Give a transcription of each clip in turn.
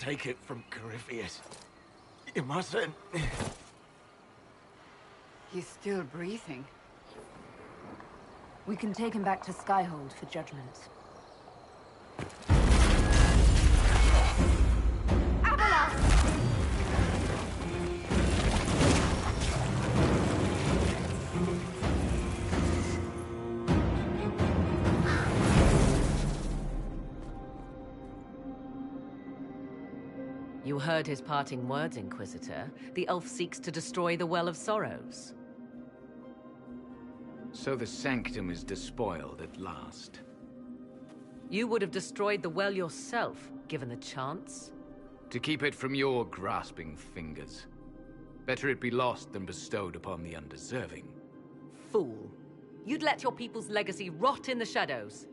take it from Corypheus. You mustn't. He's still breathing. We can take him back to Skyhold for judgment. You heard his parting words, Inquisitor. The elf seeks to destroy the Well of Sorrows. So the Sanctum is despoiled at last. You would have destroyed the well yourself, given the chance. To keep it from your grasping fingers. Better it be lost than bestowed upon the undeserving. Fool. You'd let your people's legacy rot in the shadows.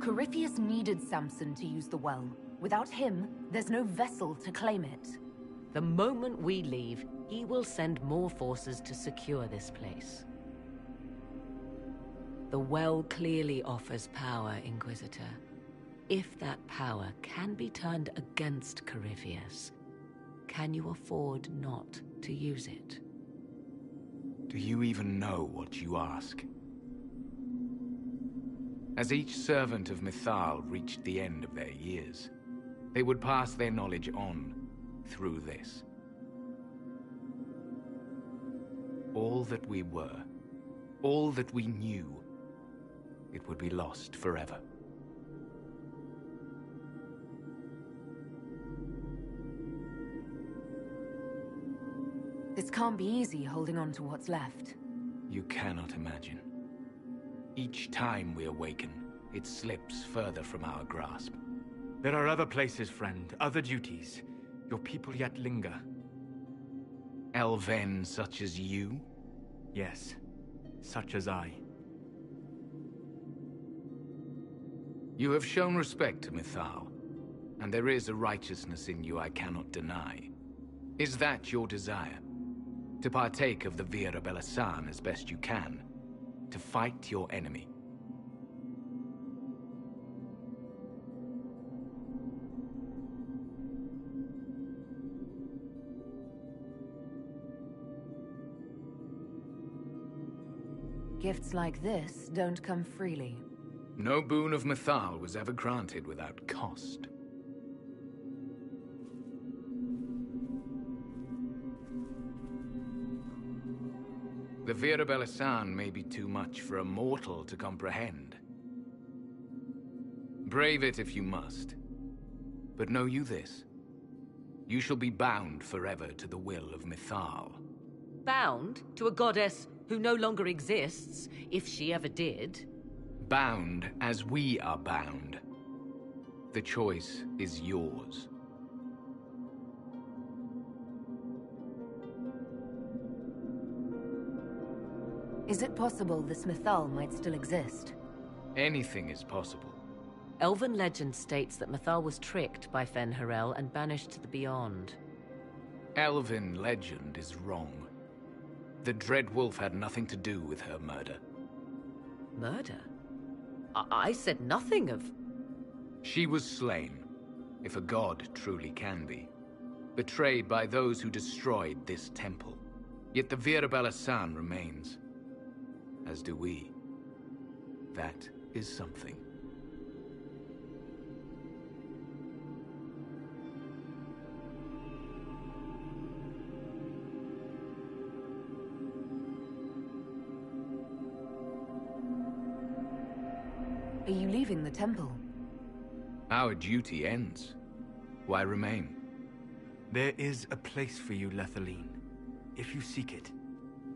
Corypheus needed Samson to use the well. Without him, there's no vessel to claim it. The moment we leave, he will send more forces to secure this place. The well clearly offers power, Inquisitor. If that power can be turned against Corypheus, can you afford not to use it? Do you even know what you ask? As each servant of Mythal reached the end of their years, they would pass their knowledge on through this. All that we were, all that we knew, it would be lost forever. This can't be easy, holding on to what's left. You cannot imagine. Each time we awaken, it slips further from our grasp. There are other places, friend, other duties. Your people yet linger. Elven such as you? Yes, such as I. You have shown respect to Mythal, and there is a righteousness in you I cannot deny. Is that your desire? To partake of the Vira Belasan as best you can? To fight your enemy? Gifts like this don't come freely. No boon of Mythal was ever granted without cost. The Vira Belasan may be too much for a mortal to comprehend. Brave it if you must. But know you this. You shall be bound forever to the will of Mythal. Bound to a goddess who no longer exists, if she ever did. Bound as we are bound. The choice is yours. Is it possible this Mythal might still exist? Anything is possible. Elven legend states that Mythal was tricked by Fen-Harel and banished to the Beyond. Elven legend is wrong. The Dreadwolf had nothing to do with her murder. Murder? I said nothing of... She was slain, if a god truly can be. Betrayed by those who destroyed this temple. Yet the Vira Belasan remains. As do we. That is something. Are you leaving the temple? Our duty ends. Why remain? There is a place for you, Lethaline, if you seek it.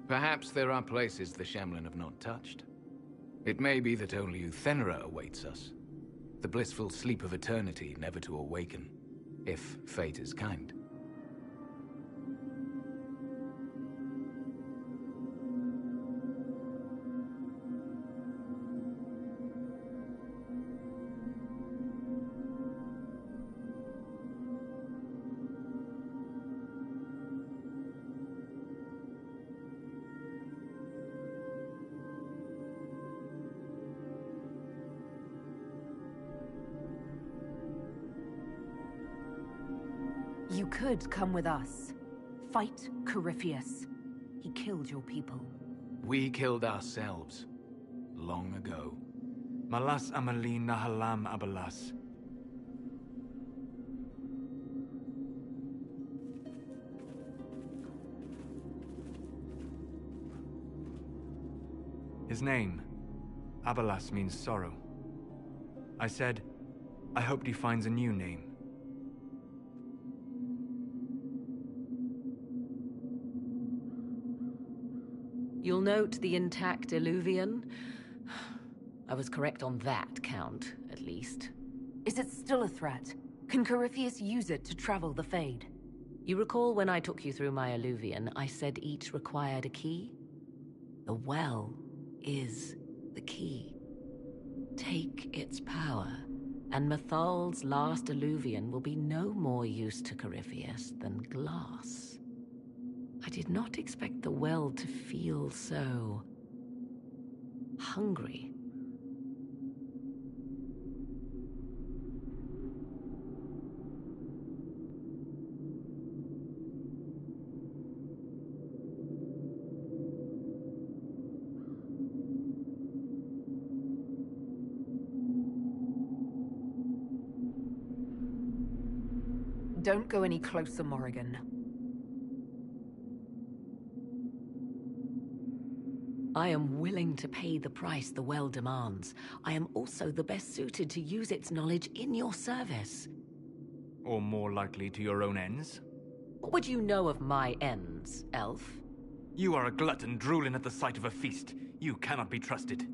Perhaps there are places the Shamlan have not touched. It may be that only Uthenera awaits us. The blissful sleep of eternity, never to awaken, if fate is kind. You could come with us. Fight Corypheus. He killed your people. We killed ourselves. Long ago. Malas amali nahalam abalas. His name, Abalas, means sorrow. I said, I hoped he finds a new name. You'll note the intact Illuvian. I was correct on that count, at least. Is it still a threat? Can Corypheus use it to travel the Fade? You recall when I took you through my Illuvian, I said each required a key? The well is the key. Take its power, and Mathal's last Illuvian will be no more use to Corypheus than glass. I did not expect the well to feel so hungry. Don't go any closer, Morrigan. I am willing to pay the price the well demands. I am also the best suited to use its knowledge in your service. Or more likely to your own ends? What would you know of my ends, elf? You are a glutton drooling at the sight of a feast. You cannot be trusted.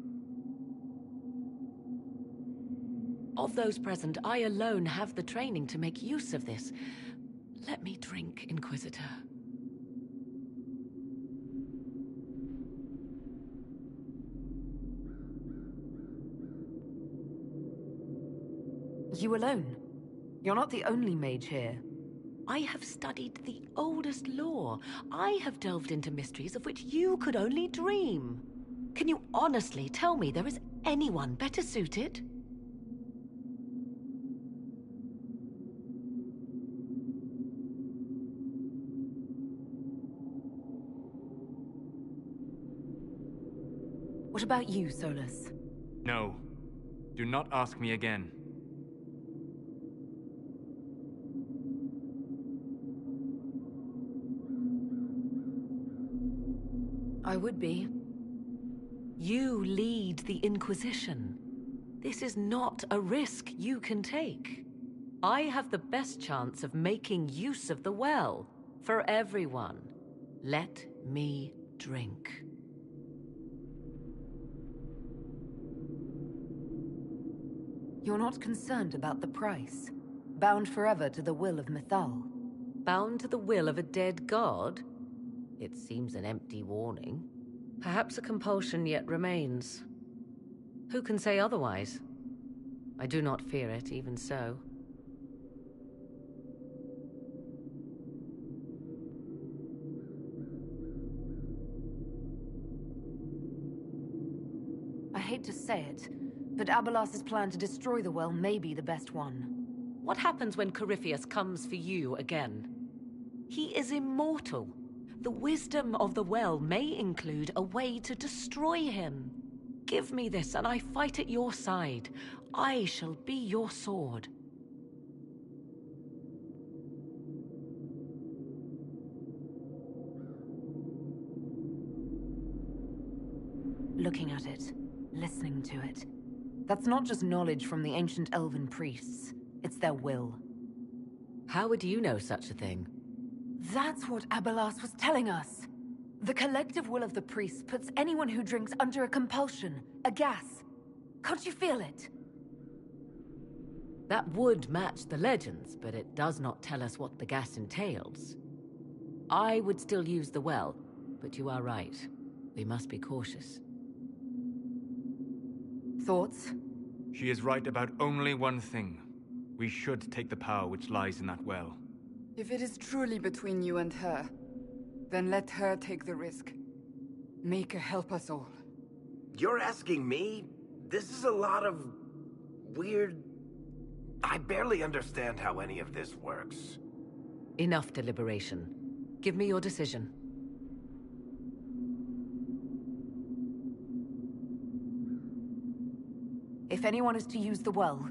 Of those present, I alone have the training to make use of this. Let me drink, Inquisitor. You alone? You're not the only mage here. I have studied the oldest lore. I have delved into mysteries of which you could only dream. Can you honestly tell me there is anyone better suited? What about you, Solus? No. Do not ask me again. I would be. You lead the Inquisition. This is not a risk you can take. I have the best chance of making use of the well for everyone. Let me drink. You're not concerned about the price? Bound forever to the will of Mythal? Bound to the will of a dead god? It seems an empty warning. Perhaps a compulsion yet remains. Who can say otherwise? I do not fear it, even so. I hate to say it, but Abalas's plan to destroy the well may be the best one. What happens when Corypheus comes for you again? He is immortal. The wisdom of the well may include a way to destroy him. Give me this and I fight at your side. I shall be your sword. Looking at it, listening to it. That's not just knowledge from the ancient elven priests. It's their will. How would you know such a thing? That's what Abalas was telling us. The collective will of the priests puts anyone who drinks under a compulsion, a gas. Can't you feel it? That would match the legends, but it does not tell us what the gas entails. I would still use the well, but you are right. We must be cautious. Thoughts? She is right about only one thing. We should take the power which lies in that well. If it is truly between you and her, then let her take the risk. Make her help us all. You're asking me? This is a lot of weird... I barely understand how any of this works. Enough deliberation. Give me your decision. If anyone is to use the well,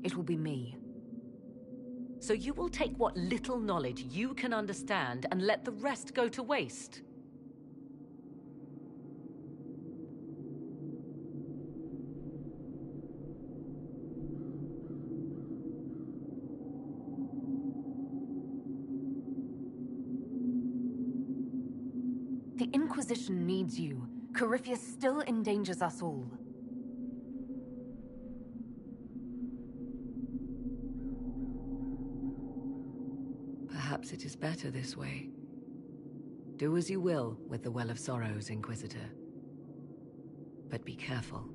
it will be me. So you will take what little knowledge you can understand and let the rest go to waste? The Inquisition needs you. Corypheus still endangers us all. Perhaps it is better this way. Do as you will with the Well of Sorrows, Inquisitor. But be careful.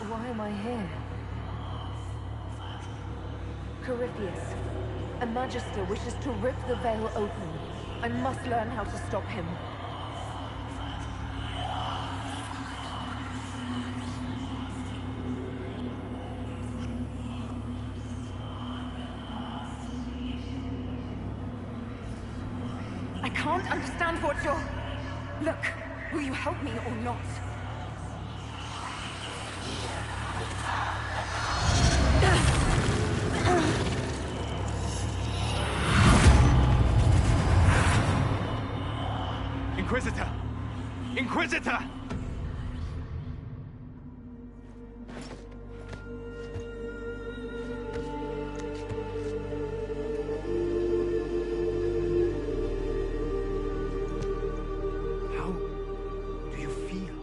Why am I here? Corypheus, a Magister wishes to rip the veil open. I must learn how to stop him. I can't understand what you're... Look, will you help me or not? Inquisitor! Inquisitor! How do you feel?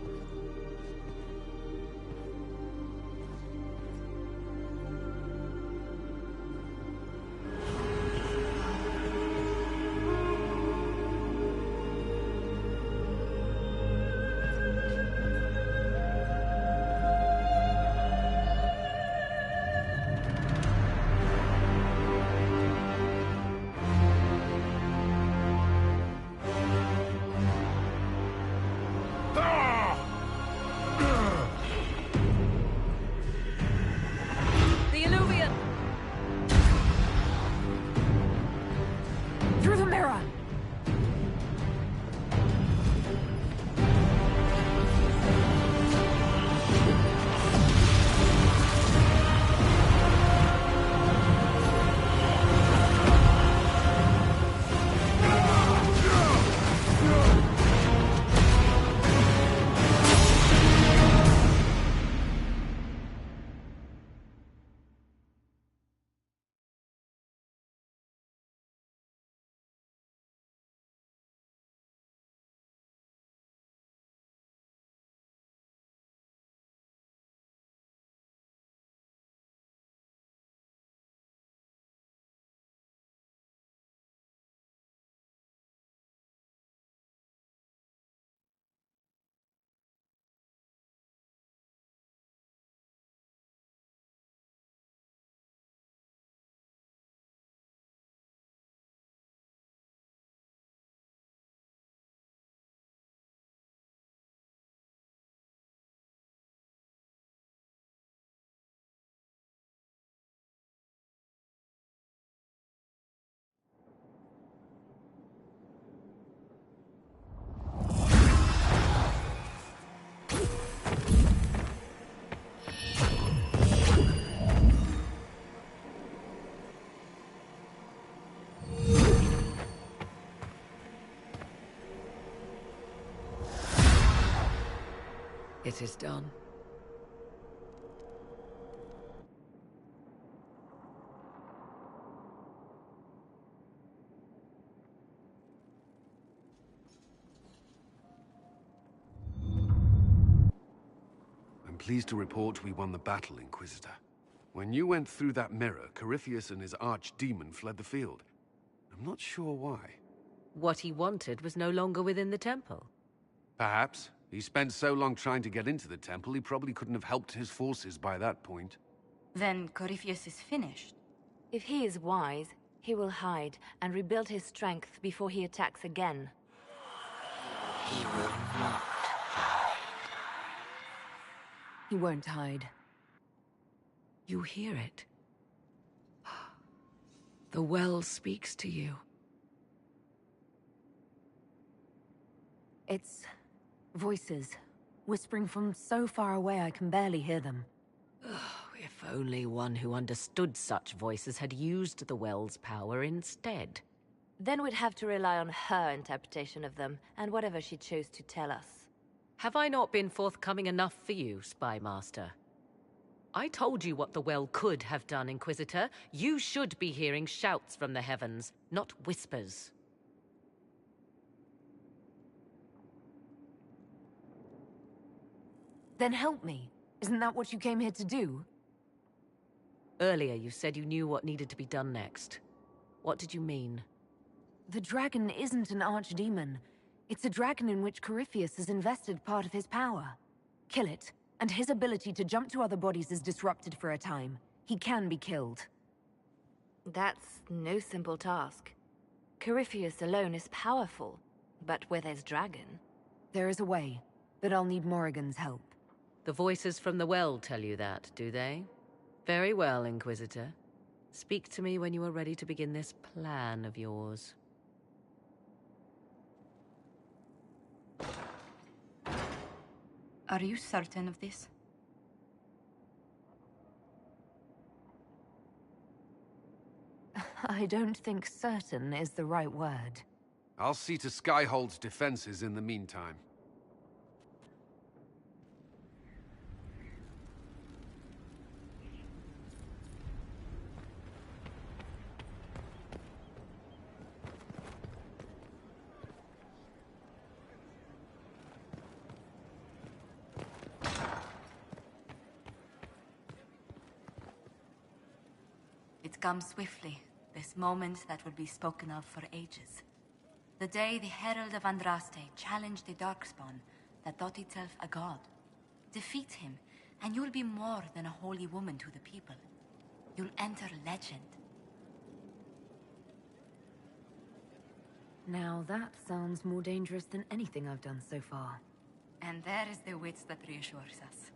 The Illuvian! Through the mirror! It is done. pleased to report we won the battle, Inquisitor. When you went through that mirror, Corypheus and his archdemon fled the field. I'm not sure why. What he wanted was no longer within the temple. Perhaps. He spent so long trying to get into the temple, he probably couldn't have helped his forces by that point. Then Corypheus is finished. If he is wise, he will hide and rebuild his strength before he attacks again. He will not. He won't hide. You hear it. The well speaks to you. It's voices, whispering from so far away I can barely hear them. If only one who understood such voices had used the well's power instead. Then we'd have to rely on her interpretation of them, and whatever she chose to tell us. Have I not been forthcoming enough for you, Spy Master? I told you what the well could have done, Inquisitor. You should be hearing shouts from the heavens, not whispers. Then help me. Isn't that what you came here to do? Earlier you said you knew what needed to be done next. What did you mean? The dragon isn't an archdemon. It's a dragon in which Corypheus has invested part of his power. Kill it, and his ability to jump to other bodies is disrupted for a time. He can be killed. That's no simple task. Corypheus alone is powerful, but with his dragon... There is a way, but I'll need Morrigan's help. The voices from the well tell you that, do they? Very well, Inquisitor. Speak to me when you are ready to begin this plan of yours. Are you certain of this? I don't think certain is the right word. I'll see to Skyhold's defenses in the meantime. It comes swiftly, this moment that will be spoken of for ages. The day the Herald of Andraste challenged the Darkspawn that thought itself a god. Defeat him, and you'll be more than a holy woman to the people. You'll enter legend. Now that sounds more dangerous than anything I've done so far. And there is the wits that reassures us.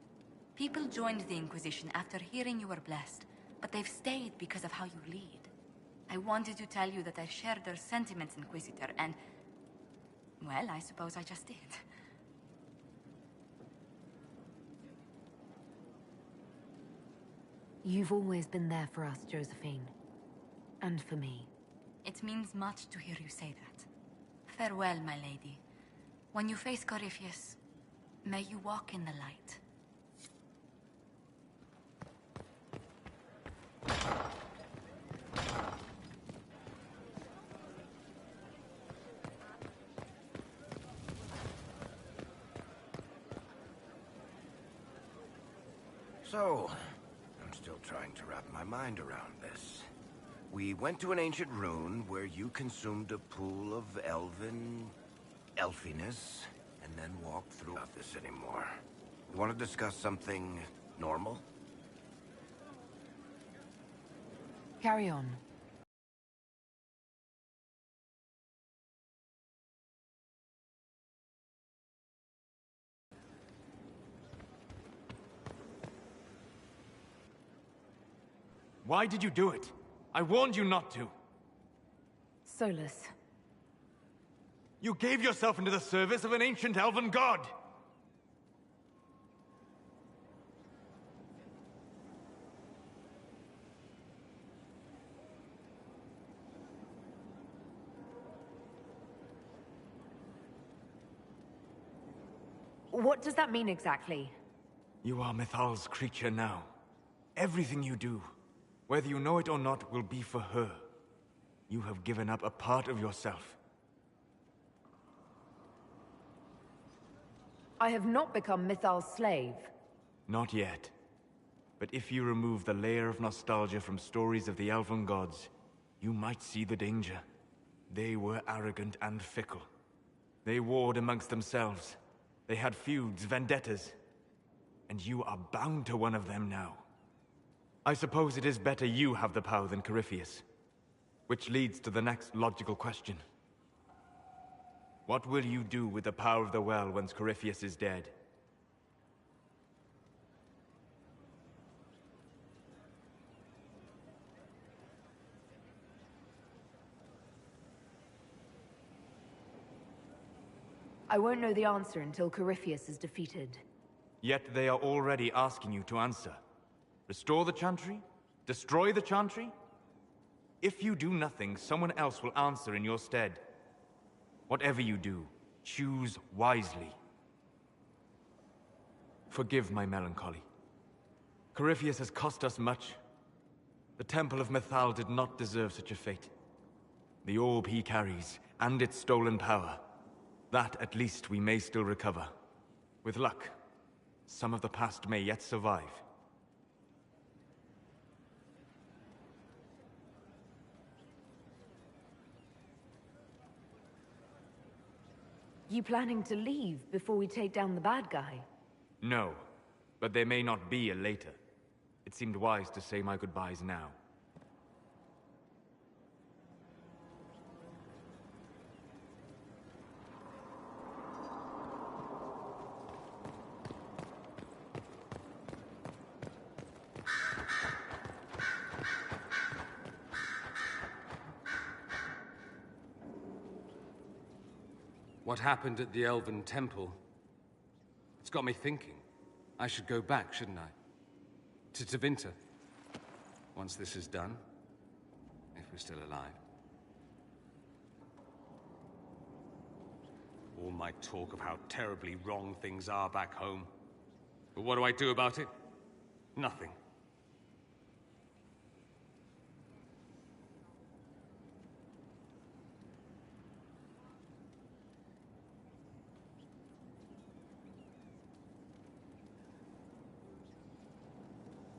People joined the Inquisition after hearing you were blessed, but they've stayed because of how you lead. I wanted to tell you that I shared their sentiments, Inquisitor, and... well, I suppose I just did. You've always been there for us, Josephine. And for me. It means much to hear you say that. Farewell, my lady. When you face Corypheus, may you walk in the light. So, I'm still trying to wrap my mind around this. We went to an ancient rune where you consumed a pool of elfiness, and then walked through this anymore. You want to discuss something normal? Carry on. Why did you do it? I warned you not to. Solus. You gave yourself into the service of an ancient elven god! What does that mean exactly? You are Mythal's creature now. Everything you do, whether you know it or not, will be for her. You have given up a part of yourself. I have not become Mythal's slave. Not yet. But if you remove the layer of nostalgia from stories of the elven gods, you might see the danger. They were arrogant and fickle. They warred amongst themselves. They had feuds, vendettas. And you are bound to one of them now. I suppose it is better you have the power than Corypheus. Which leads to the next logical question. What will you do with the power of the well once Corypheus is dead? I won't know the answer until Corypheus is defeated. Yet they are already asking you to answer. Restore the Chantry? Destroy the Chantry? If you do nothing, someone else will answer in your stead. Whatever you do, choose wisely. Forgive my melancholy. Corypheus has cost us much. The Temple of Mythal did not deserve such a fate. The orb he carries, and its stolen power, that at least we may still recover. With luck, some of the past may yet survive. You planning to leave before we take down the bad guy? No, but there may not be a later. It seemed wise to say my goodbyes now. What happened at the Elven Temple? It's got me thinking. I should go back, shouldn't I? To Tevinter. Once this is done. If we're still alive. All my talk of how terribly wrong things are back home. But what do I do about it? Nothing.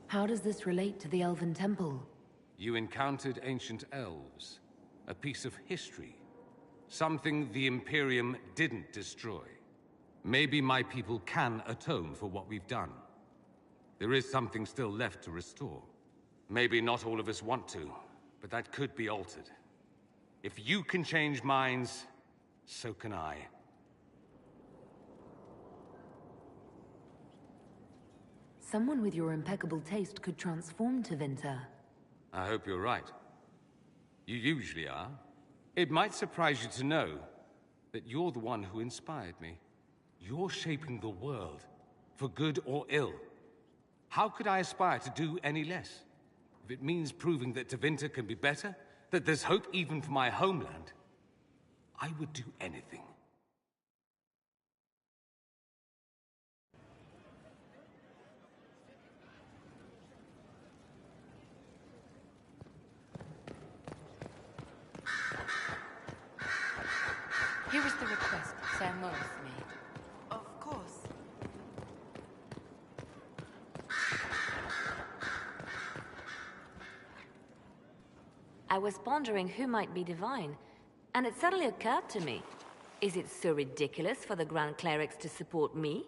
How does this relate to the Elven Temple? You encountered ancient elves. A piece of history. Something the Imperium didn't destroy. Maybe my people can atone for what we've done. There is something still left to restore. Maybe not all of us want to, but that could be altered. If you can change minds, so can I. Someone with your impeccable taste could transform Tevinter. I hope you're right. You usually are. It might surprise you to know that you're the one who inspired me. You're shaping the world, for good or ill. How could I aspire to do any less? If it means proving that Tevinter can be better, that there's hope even for my homeland, I would do anything. Here is the request Sir Morris made. Of course. I was pondering who might be divine, and it suddenly occurred to me. Is it so ridiculous for the Grand Clerics to support me?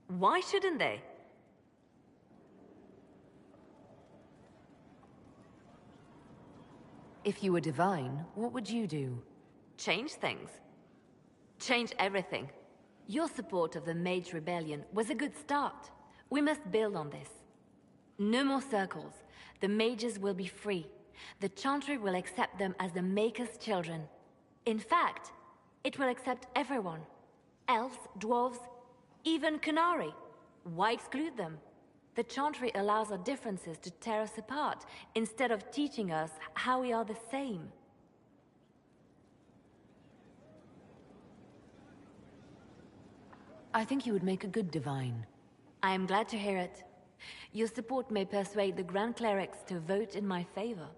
Why shouldn't they? If you were divine, what would you do? Change things. Change everything. Your support of the Mage Rebellion was a good start. We must build on this. No more circles. The mages will be free. The Chantry will accept them as the Maker's children. In fact, it will accept everyone. Elves, dwarves, even Canary. Why exclude them? The Chantry allows our differences to tear us apart, instead of teaching us how we are the same. I think you would make a good divine. I am glad to hear it. Your support may persuade the Grand Clerics to vote in my favor.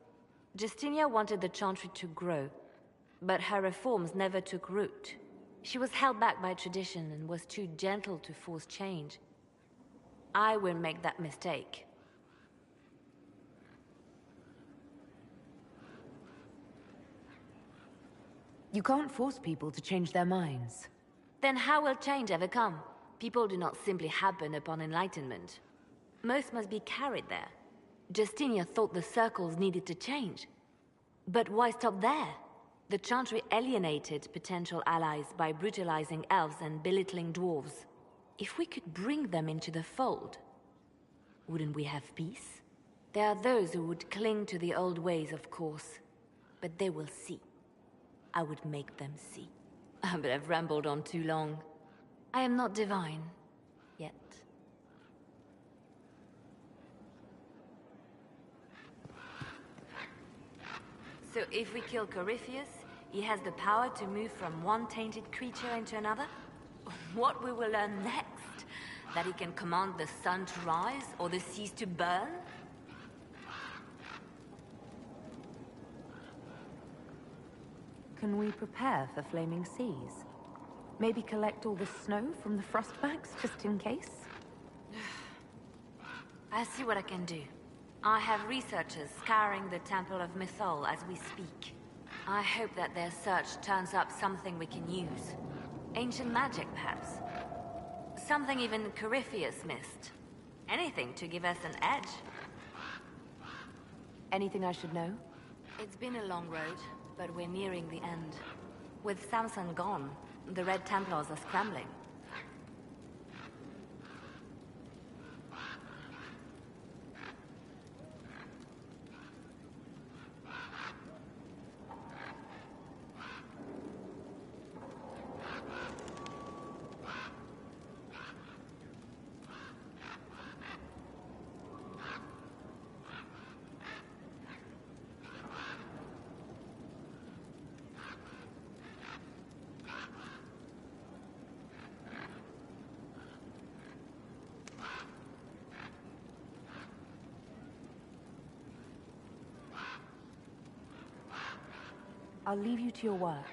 Justinia wanted the Chantry to grow, but her reforms never took root. She was held back by tradition and was too gentle to force change. I will make that mistake. You can't force people to change their minds. Then how will change ever come? People do not simply happen upon enlightenment. Most must be carried there. Justinia thought the circles needed to change. But why stop there? The Chantry alienated potential allies by brutalizing elves and belittling dwarves. If we could bring them into the fold, wouldn't we have peace? There are those who would cling to the old ways, of course. But they will see. I would make them see. But I've rambled on too long. I am not divine. Yet. So if we kill Corypheus, he has the power to move from one tainted creature into another? What we will learn next? That he can command the sun to rise, or the seas to burn? Can we prepare for flaming seas? Maybe collect all the snow from the frostbacks, just in case? I'll see what I can do. I have researchers scouring the Temple of Mythol as we speak. I hope that their search turns up something we can use. Ancient magic, perhaps. Something even Corypheus missed. Anything to give us an edge. Anything I should know? It's been a long road, but we're nearing the end. With Samson gone, the Red Templars are scrambling. I'll leave you to your work.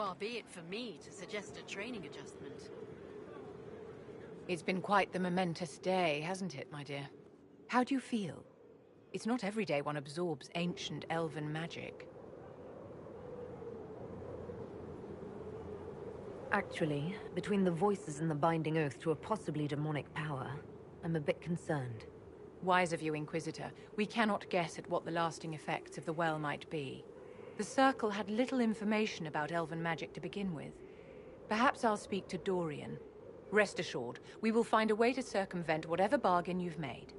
Far be it for me to suggest a training adjustment. It's been quite the momentous day, hasn't it, my dear? How do you feel? It's not every day one absorbs ancient elven magic. Actually, between the voices and the binding oath to a possibly demonic power, I'm a bit concerned. Wise of you, Inquisitor. We cannot guess at what the lasting effects of the well might be. The Circle had little information about elven magic to begin with. Perhaps I'll speak to Dorian. Rest assured, we will find a way to circumvent whatever bargain you've made.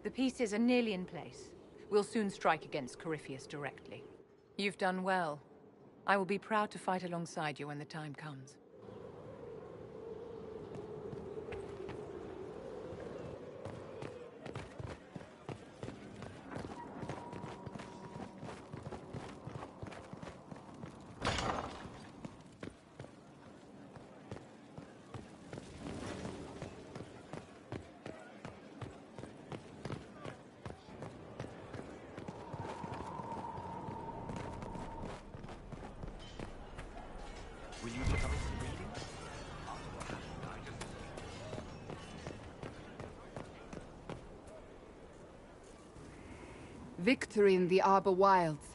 The pieces are nearly in place. We'll soon strike against Corypheus directly. You've done well. I will be proud to fight alongside you when the time comes. Victory in the Arbor Wilds.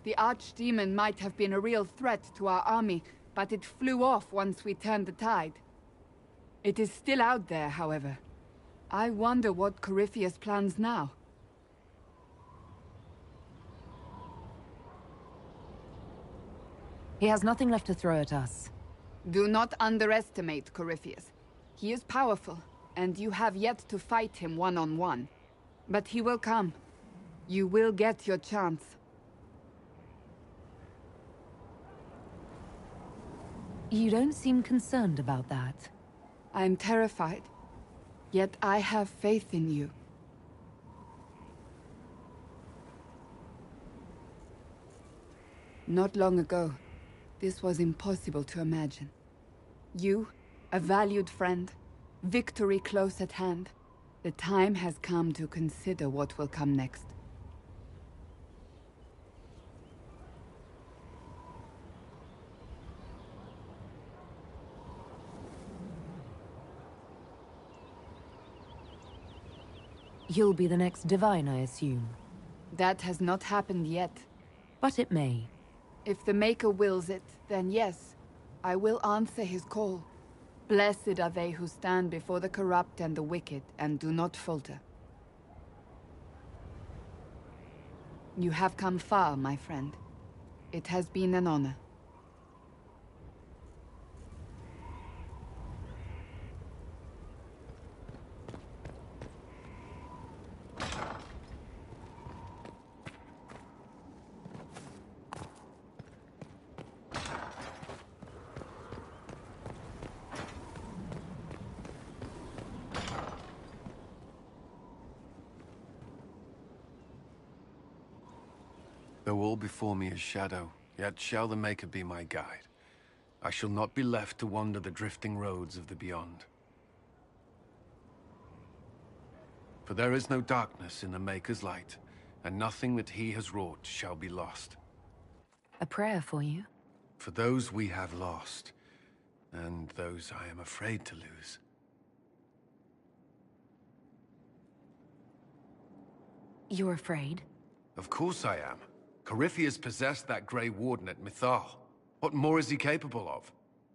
The Archdemon might have been a real threat to our army, but it flew off once we turned the tide. It is still out there, however. I wonder what Corypheus plans now. He has nothing left to throw at us. Do not underestimate Corypheus. He is powerful, and you have yet to fight him one-on-one. But he will come. You will get your chance. You don't seem concerned about that. I'm terrified. Yet I have faith in you. Not long ago, this was impossible to imagine. You, a valued friend, victory close at hand. The time has come to consider what will come next. You'll be the next Divine, I assume. That has not happened yet. But it may. If the Maker wills it, then yes, I will answer his call. Blessed are they who stand before the corrupt and the wicked, and do not falter. You have come far, my friend. It has been an honor. Though all before me is shadow, yet shall the Maker be my guide. I shall not be left to wander the drifting roads of the beyond. For there is no darkness in the Maker's light, and nothing that he has wrought shall be lost. A prayer for you? For those we have lost, and those I am afraid to lose. You're afraid? Of course I am. Corypheus possessed that Grey Warden at Mythal. What more is he capable of?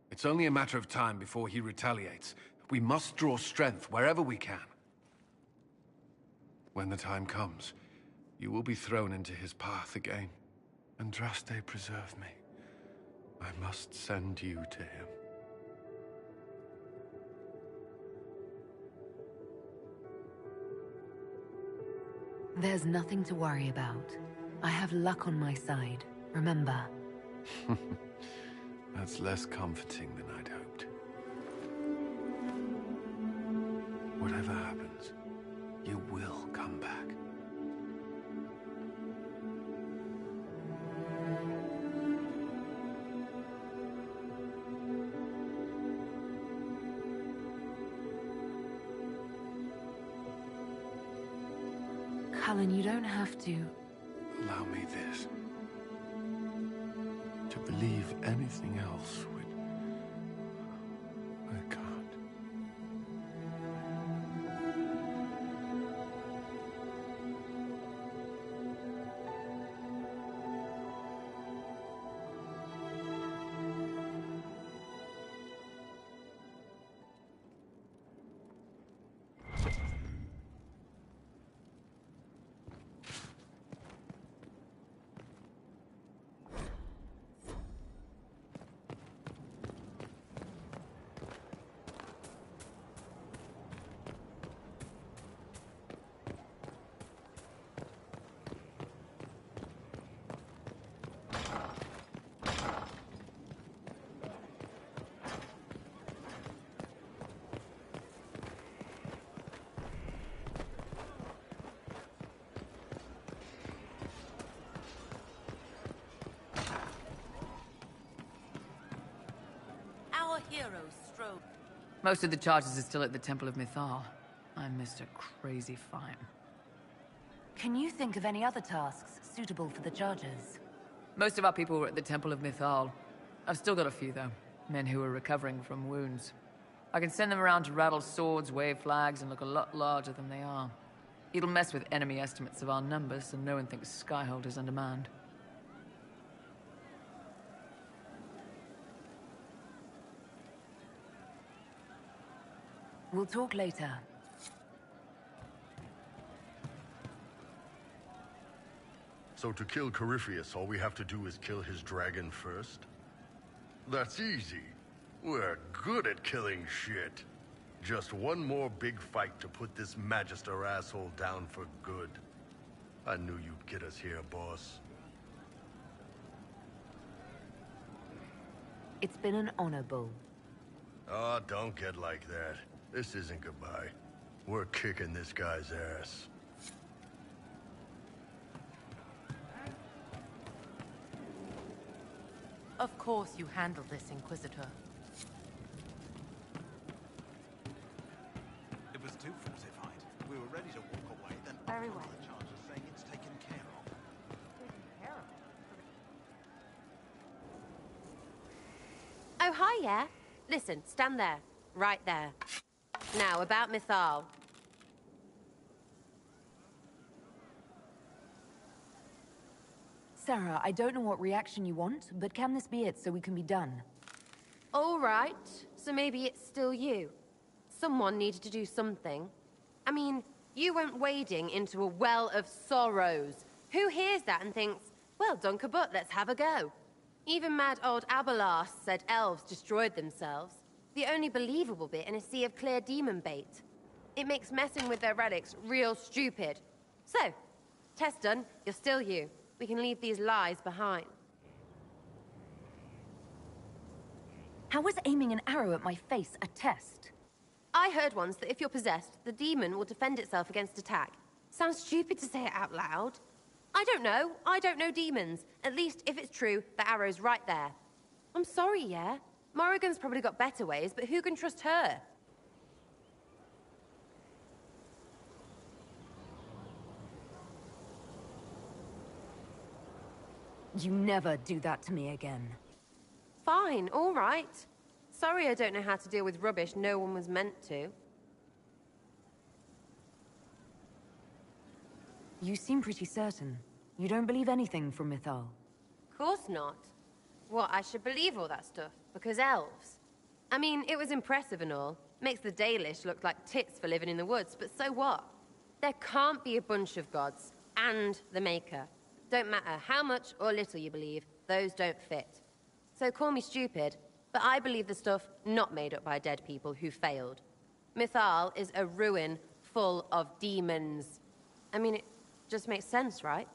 It's only a matter of time before he retaliates. We must draw strength wherever we can. When the time comes, you will be thrown into his path again. Andraste, preserve me. I must send you to him. There's nothing to worry about. I have luck on my side, remember. That's less comforting than I'd hoped. Whatever happens, you will come back. Cullen, you don't have to... Allow me this. To believe anything else would... I can't. Heroes strove. Most of the charges are still at the Temple of Mythal. I missed a crazy fine. Can you think of any other tasks suitable for the charges? Most of our people were at the Temple of Mythal. I've still got a few, though. Men who are recovering from wounds. I can send them around to rattle swords, wave flags, and look a lot larger than they are. It'll mess with enemy estimates of our numbers, so no one thinks Skyhold is undermanned. We'll talk later. So to kill Corypheus, all we have to do is kill his dragon first? That's easy. We're good at killing shit. Just one more big fight to put this Magister asshole down for good. I knew you'd get us here, boss. It's been an honor, Bull. Oh, don't get like that. This isn't goodbye. We're kicking this guy's ass. Of course you handled this, Inquisitor. It was too fortified. We were ready to walk away, then Very well. the charge of saying it's taken care of. Oh, hi, yeah? Listen, stand there. Right there. Now, about Mythal. Sarah, I don't know what reaction you want, but can this be it so we can be done? All right, so maybe it's still you. Someone needed to do something. I mean, you went wading into a well of sorrows. Who hears that and thinks, well, Dunker Butt, let's have a go? Even mad old Abelas said elves destroyed themselves. The only believable bit in a sea of clear demon bait. It makes messing with their relics real stupid. So, test done, you're still you. We can leave these lies behind. How was aiming an arrow at my face a test? I heard once that if you're possessed, the demon will defend itself against attack. Sounds stupid to say it out loud. I don't know. I don't know demons. At least, if it's true, the arrow's right there. I'm sorry, yeah? Morrigan's probably got better ways, but who can trust her? You never do that to me again. Fine, all right. Sorry I don't know how to deal with rubbish no one was meant to. You seem pretty certain. You don't believe anything from Mythal. Course not. What, I should believe all that stuff? Because elves? I mean, it was impressive and all. Makes the Dalish look like tits for living in the woods, but so what? There can't be a bunch of gods, and the Maker. Don't matter how much or little you believe, those don't fit. So call me stupid, but I believe the stuff not made up by dead people who failed. Mythal is a ruin full of demons. I mean, it just makes sense, right?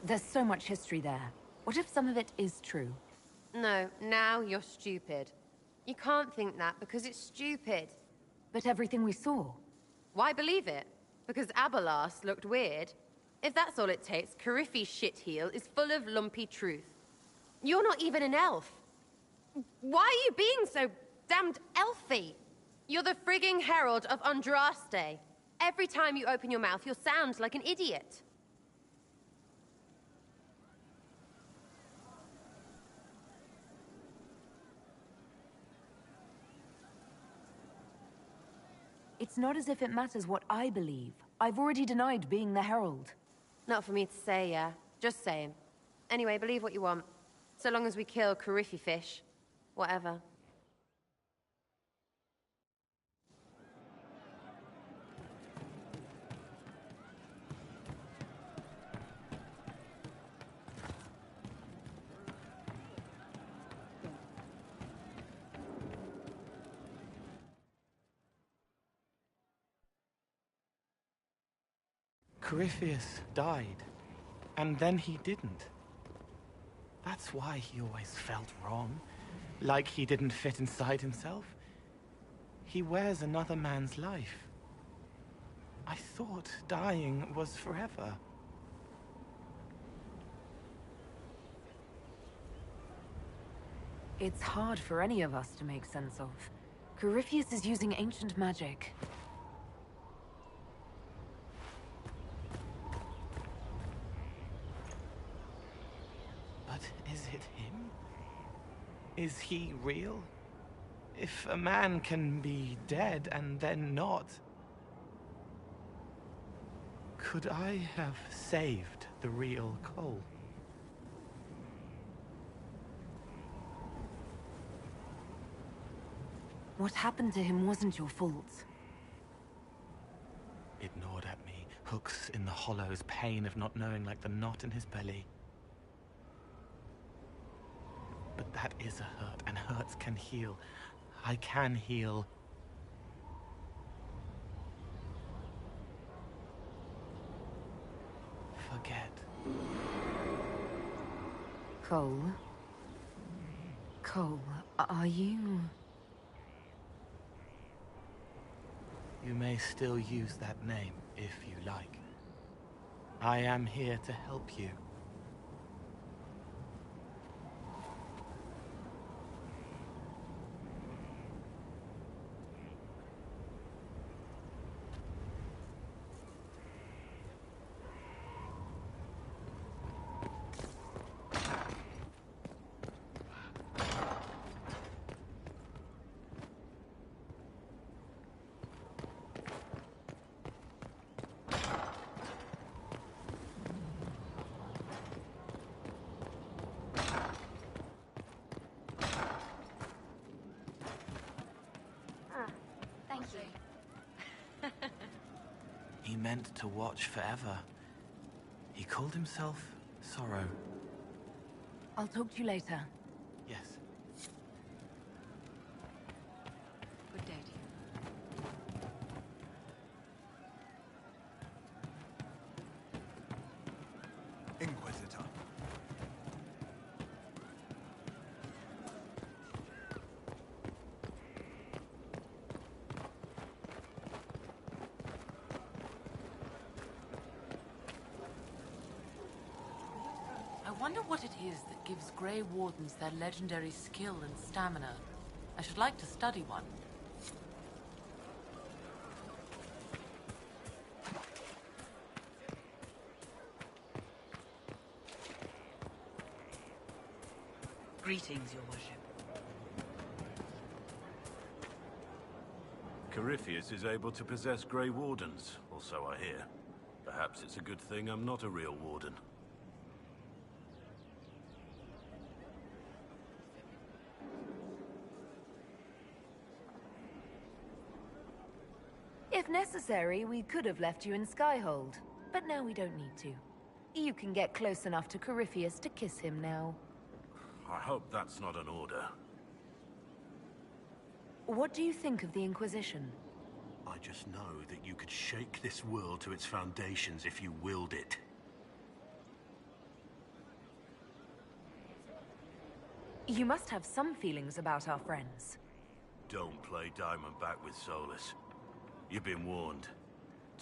There's so much history there. What if some of it is true? No, now you're stupid. You can't think that because it's stupid. But everything we saw. Why believe it? Because Abelas looked weird? If that's all it takes, Coryphe's shitheel is full of lumpy truth. You're not even an elf. Why are you being so damned elfy? You're the frigging herald of Andraste. Every time you open your mouth, you'll sound like an idiot. It's not as if it matters what I believe. I've already denied being the Herald. Not for me to say, yeah. Just saying. Anyway, believe what you want. So long as we kill Coryphe fish. Whatever. Corypheus died, and then he didn't. That's why he always felt wrong, like he didn't fit inside himself. He wears another man's life. I thought dying was forever. It's hard for any of us to make sense of. Corypheus is using ancient magic. But But is it him? Is he real? If a man can be dead and then not... Could I have saved the real Cole? What happened to him wasn't your fault. It gnawed at me, hooks in the hollows, pain of not knowing like the knot in his belly. But that is a hurt, and hurts can heal. I can heal. Forget. Cole? Cole, are you... You may still use that name, if you like. I am here to help you. He meant to watch forever. He called himself Sorrow. I'll talk to you later. Yes. Good day to you. Inquisitor. I wonder what it is that gives Grey Wardens their legendary skill and stamina. I should like to study one. Greetings, Your Worship. Corypheus is able to possess Grey Wardens, or so I hear. Perhaps it's a good thing I'm not a real Warden. If necessary, we could have left you in Skyhold, but now we don't need to. You can get close enough to Corypheus to kiss him now. I hope that's not an order. What do you think of the Inquisition? I just know that you could shake this world to its foundations if you willed it. You must have some feelings about our friends. Don't play Diamondback with Solus. You've been warned.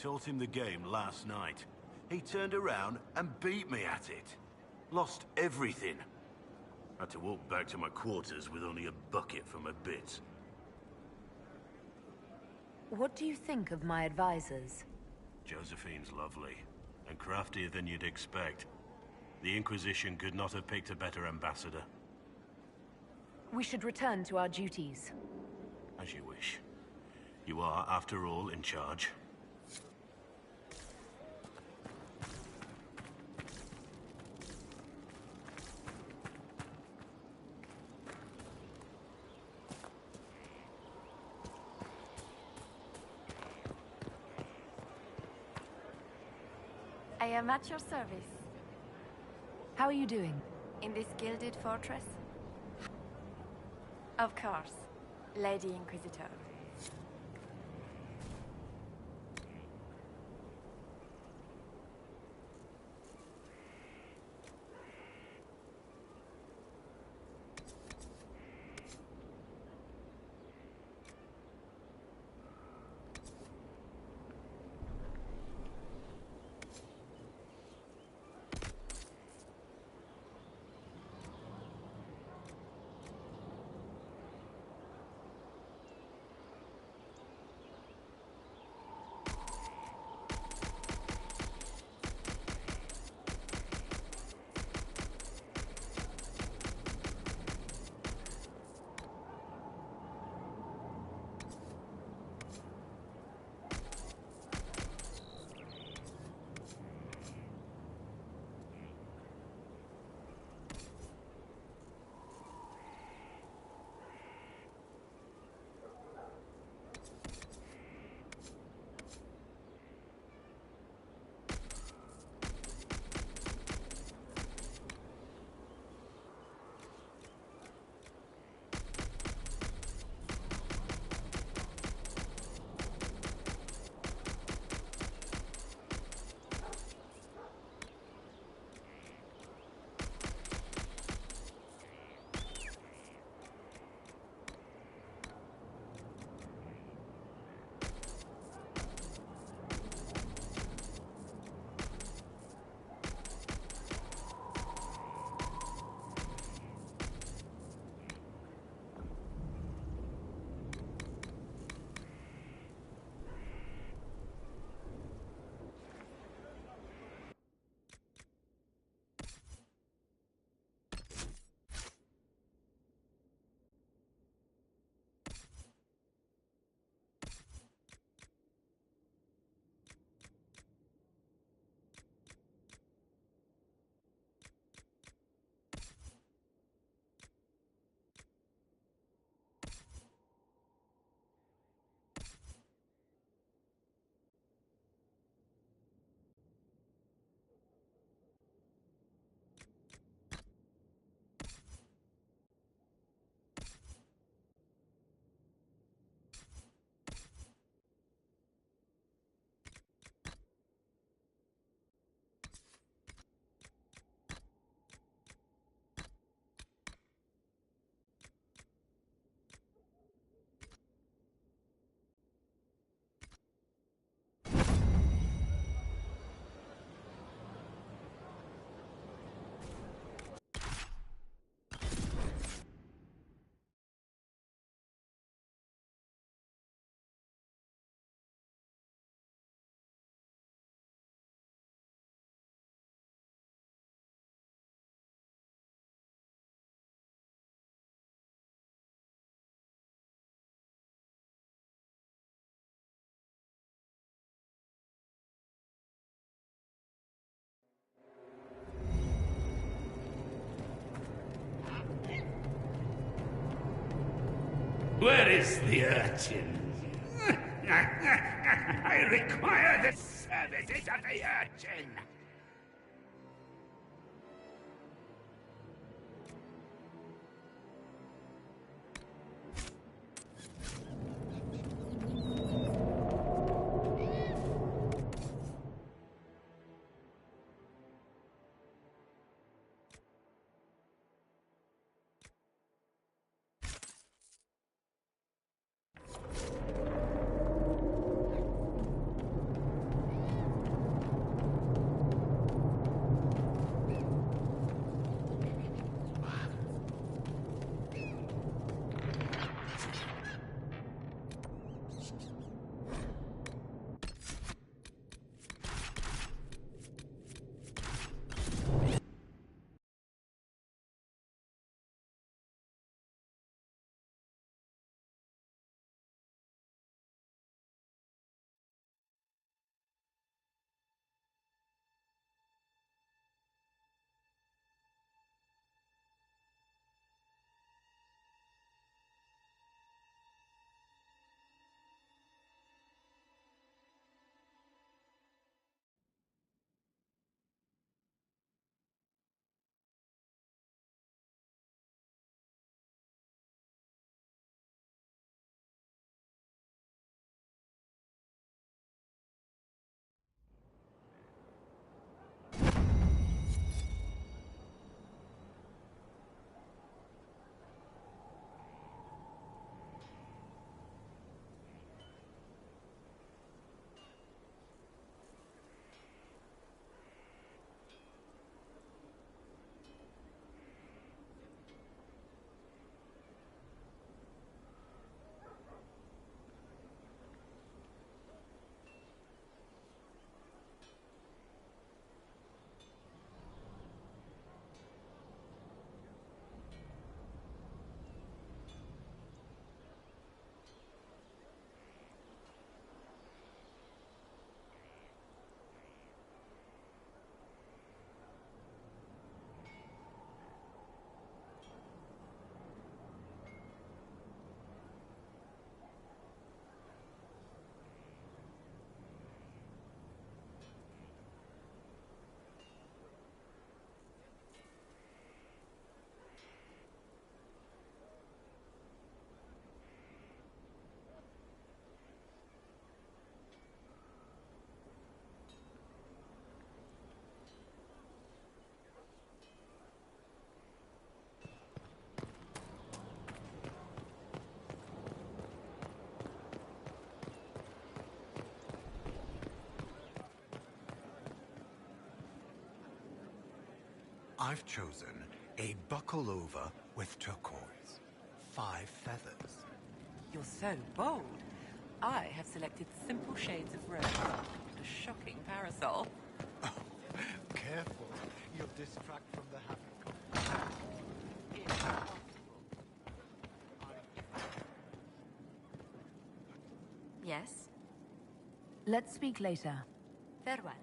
Taught him the game last night. He turned around and beat me at it. Lost everything. Had to walk back to my quarters with only a bucket for my bits. What do you think of my advisors? Josephine's lovely, and craftier than you'd expect. The Inquisition could not have picked a better ambassador. We should return to our duties. As you wish. You are, after all, in charge. I am at your service. How are you doing? In this gilded fortress? Of course, Lady Inquisitor. Where is the urchin? I require the services of the urchin! I've chosen a buckle over with turquoise. 5 feathers. You're so bold. I have selected simple shades of rose. A shocking parasol. Careful, you'll distract from the happy Yes? Let's speak later. Farewell.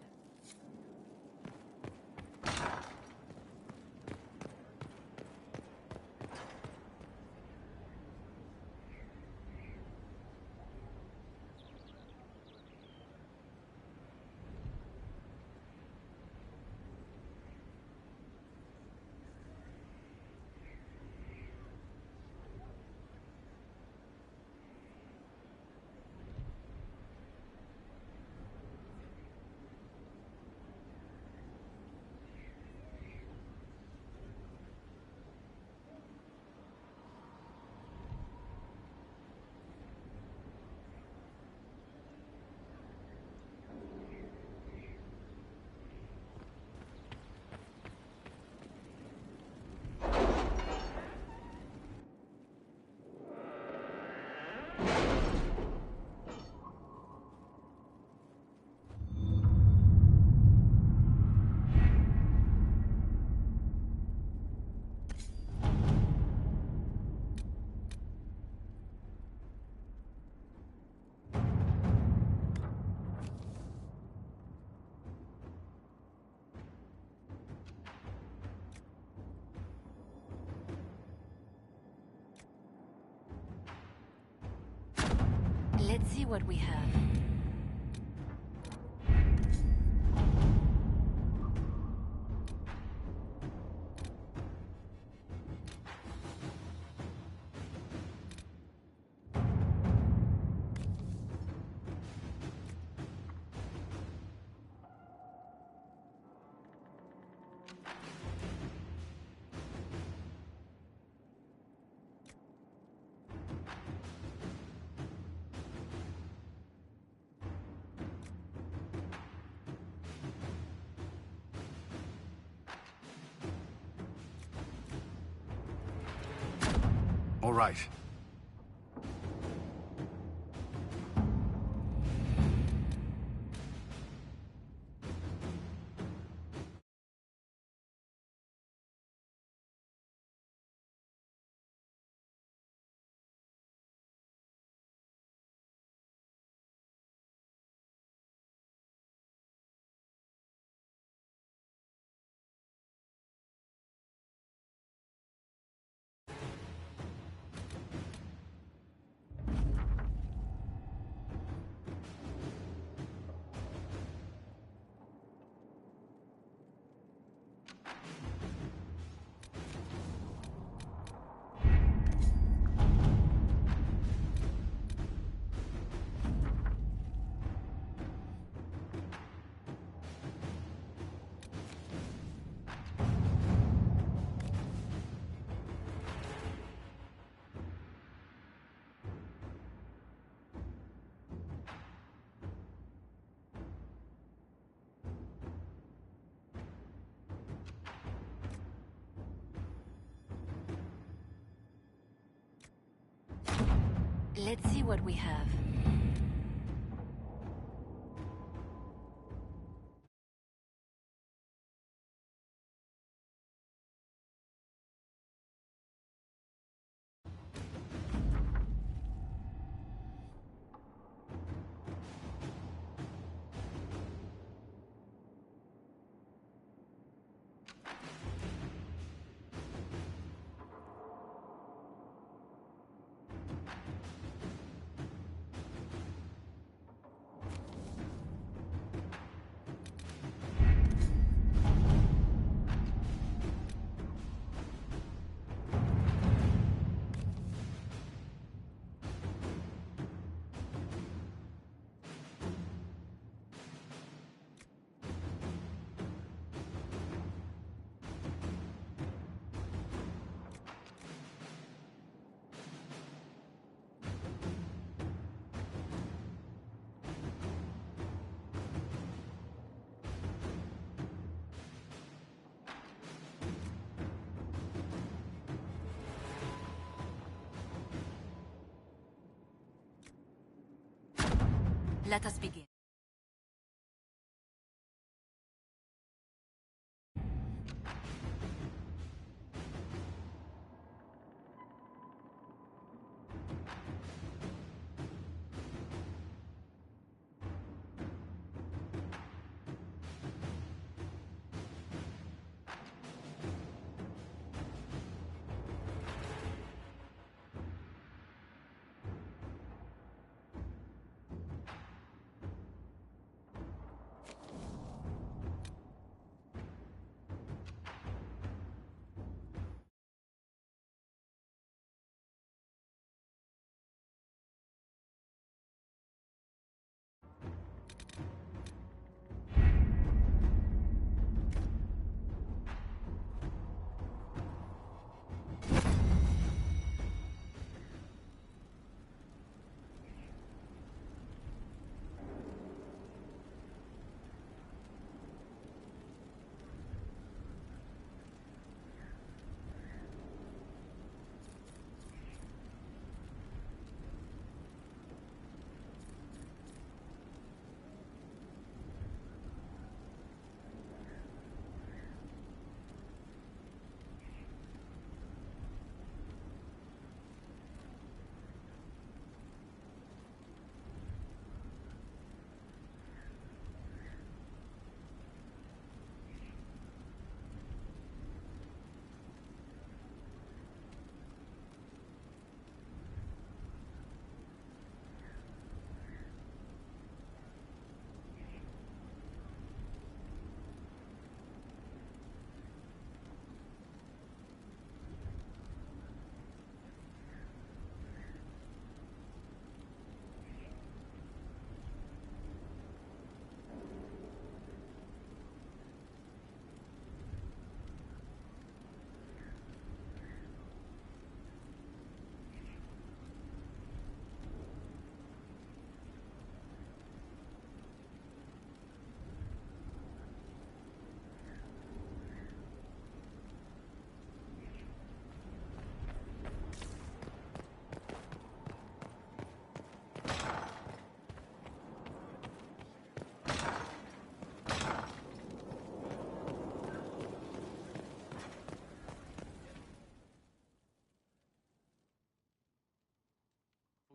see what we have. All right. Let's see what we have. Let us begin.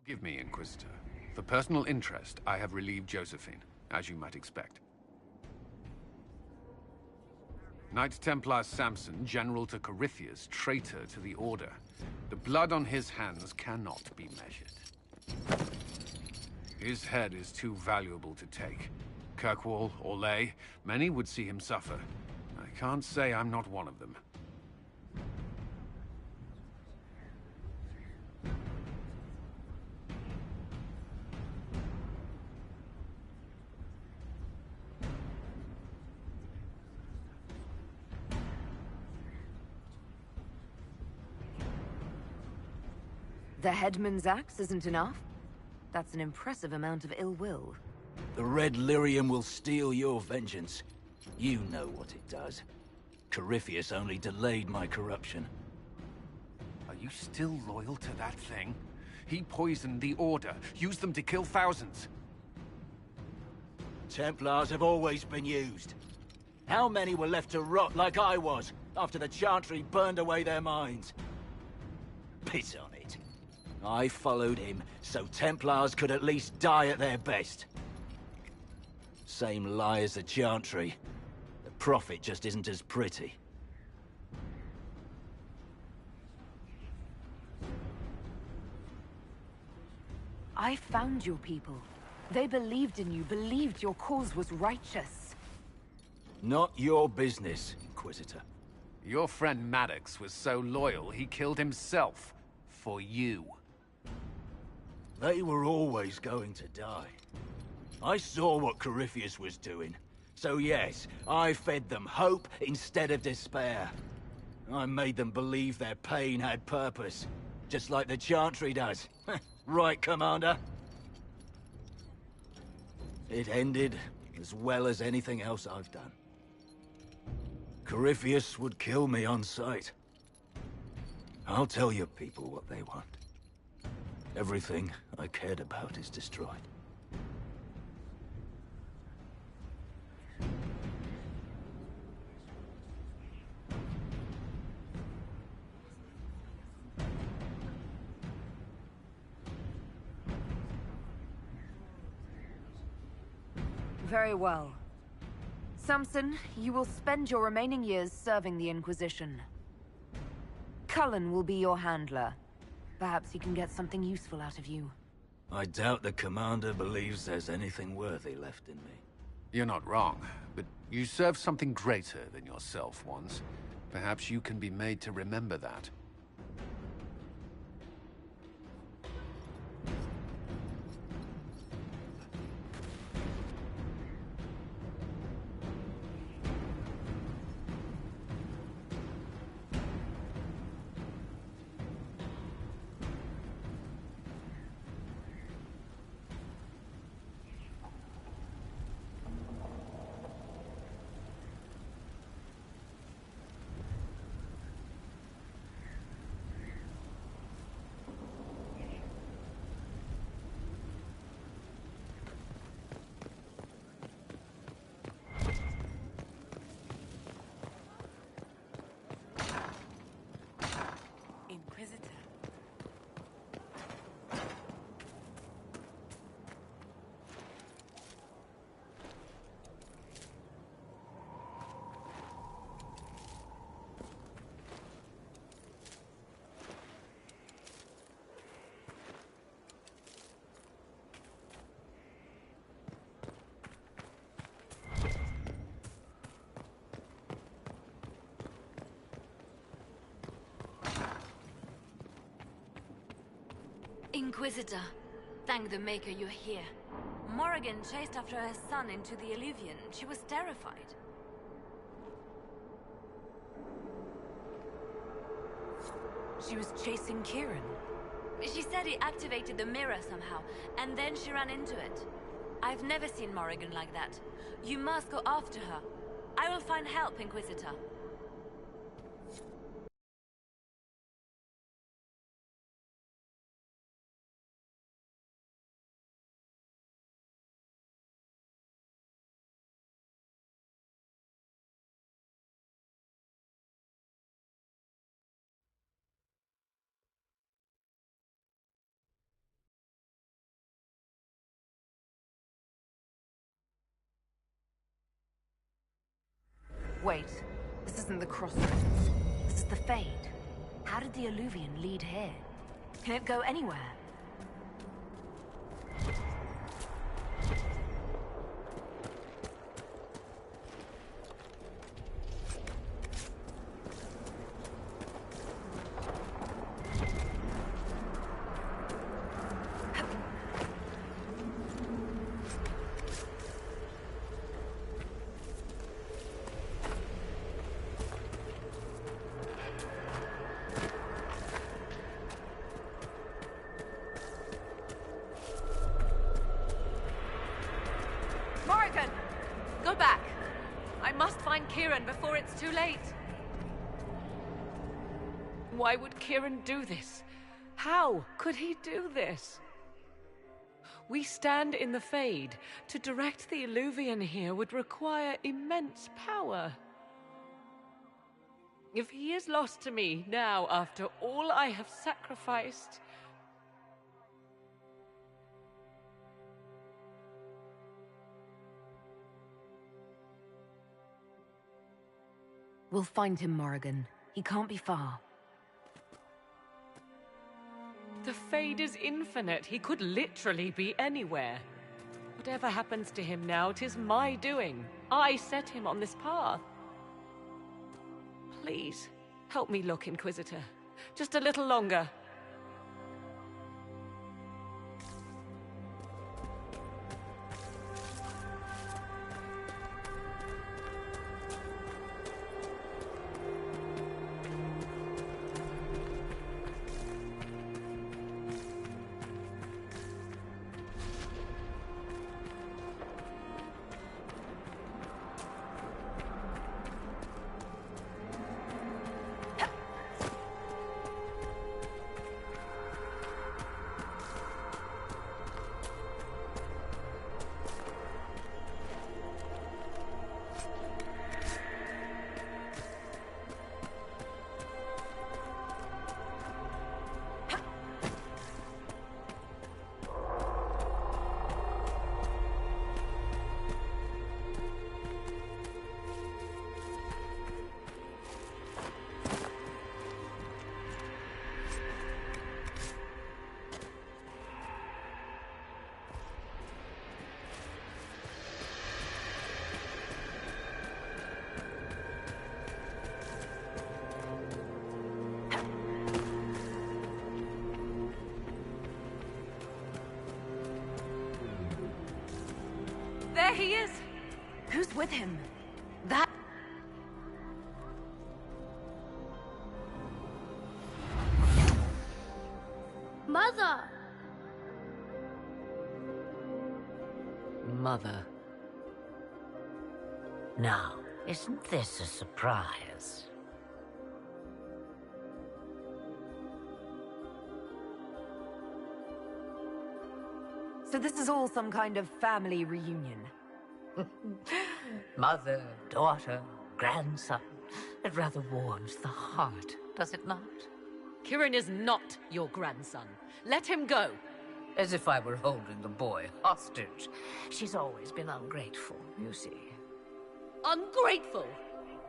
Give me, Inquisitor. For personal interest, I have relieved Josephine, as you might expect. Knight Templar Samson, General to Corypheus, traitor to the Order. The blood on his hands cannot be measured. His head is too valuable to take. Kirkwall, Orlais, many would see him suffer. I can't say I'm not one of them. The headman's axe isn't enough? That's an impressive amount of ill will. The Red Lyrium will steal your vengeance. You know what it does. Corypheus only delayed my corruption. Are you still loyal to that thing? He poisoned the Order, used them to kill thousands. Templars have always been used. How many were left to rot like I was, after the Chantry burned away their minds? Piss on it. I followed him, so Templars could at least die at their best. Same lie as the Chantry. The Prophet just isn't as pretty. I found your people. They believed in you, believed your cause was righteous. Not your business, Inquisitor. Your friend Maddox was so loyal, he killed himself. For you. They were always going to die. I saw what Corypheus was doing. So yes, I fed them hope instead of despair. I made them believe their pain had purpose. Just like the Chantry does. Right, Commander? It ended as well as anything else I've done. Corypheus would kill me on sight. I'll tell your people what they want. Everything I cared about is destroyed. Very well. Samson, you will spend your remaining years serving the Inquisition. Cullen will be your handler. Perhaps he can get something useful out of you. I doubt the Commander believes there's anything worthy left in me. You're not wrong, but you served something greater than yourself once. Perhaps you can be made to remember that. Inquisitor, thank the Maker you're here. Morrigan chased after her son into the Illuvian. She was terrified. She was chasing Kieran. She said he activated the mirror somehow, and then she ran into it. I've never seen Morrigan like that. You must go after her. I will find help, Inquisitor. Wait, this isn't the crossroads. This is the Fade. How did the Alluvian lead here? Can it go anywhere? Go back. I must find Kieran before it's too late. Why would Kieran do this? How could he do this? We stand in the Fade. To direct the Alluvian here would require immense power. If he is lost to me now after all I have sacrificed... We'll find him, Morrigan. He can't be far. The Fade is infinite. He could literally be anywhere. Whatever happens to him now, 'tis my doing. I set him on this path. Please, help me look, Inquisitor. Just a little longer. There he is! Who's with him? That... Mother! Mother. Now, isn't this a surprise? So this is all some kind of family reunion? Mother, daughter, grandson. It rather warms the heart, does it not? Kieran is not your grandson. Let him go. As if I were holding the boy hostage. She's always been ungrateful, you see. Ungrateful?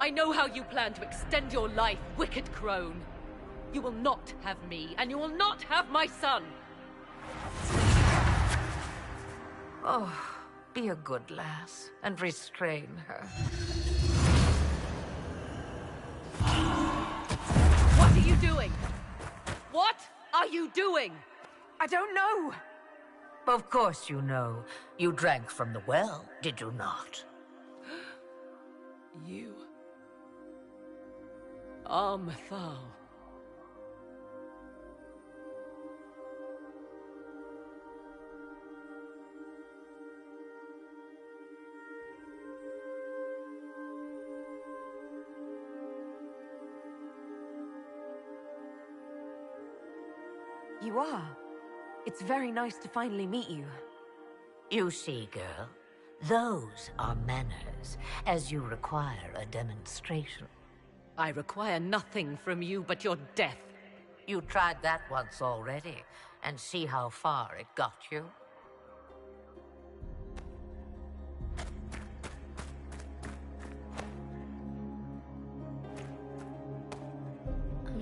I know how you plan to extend your life, wicked crone. You will not have me, and you will not have my son. Oh, be a good lass and restrain her. What are you doing? What are you doing? I don't know. Of course you know. You drank from the well, did you not? You are Mythal. You are. It's very nice to finally meet you. You see, girl, those are manners, as you require a demonstration. I require nothing from you but your death. You tried that once already, and see how far it got you?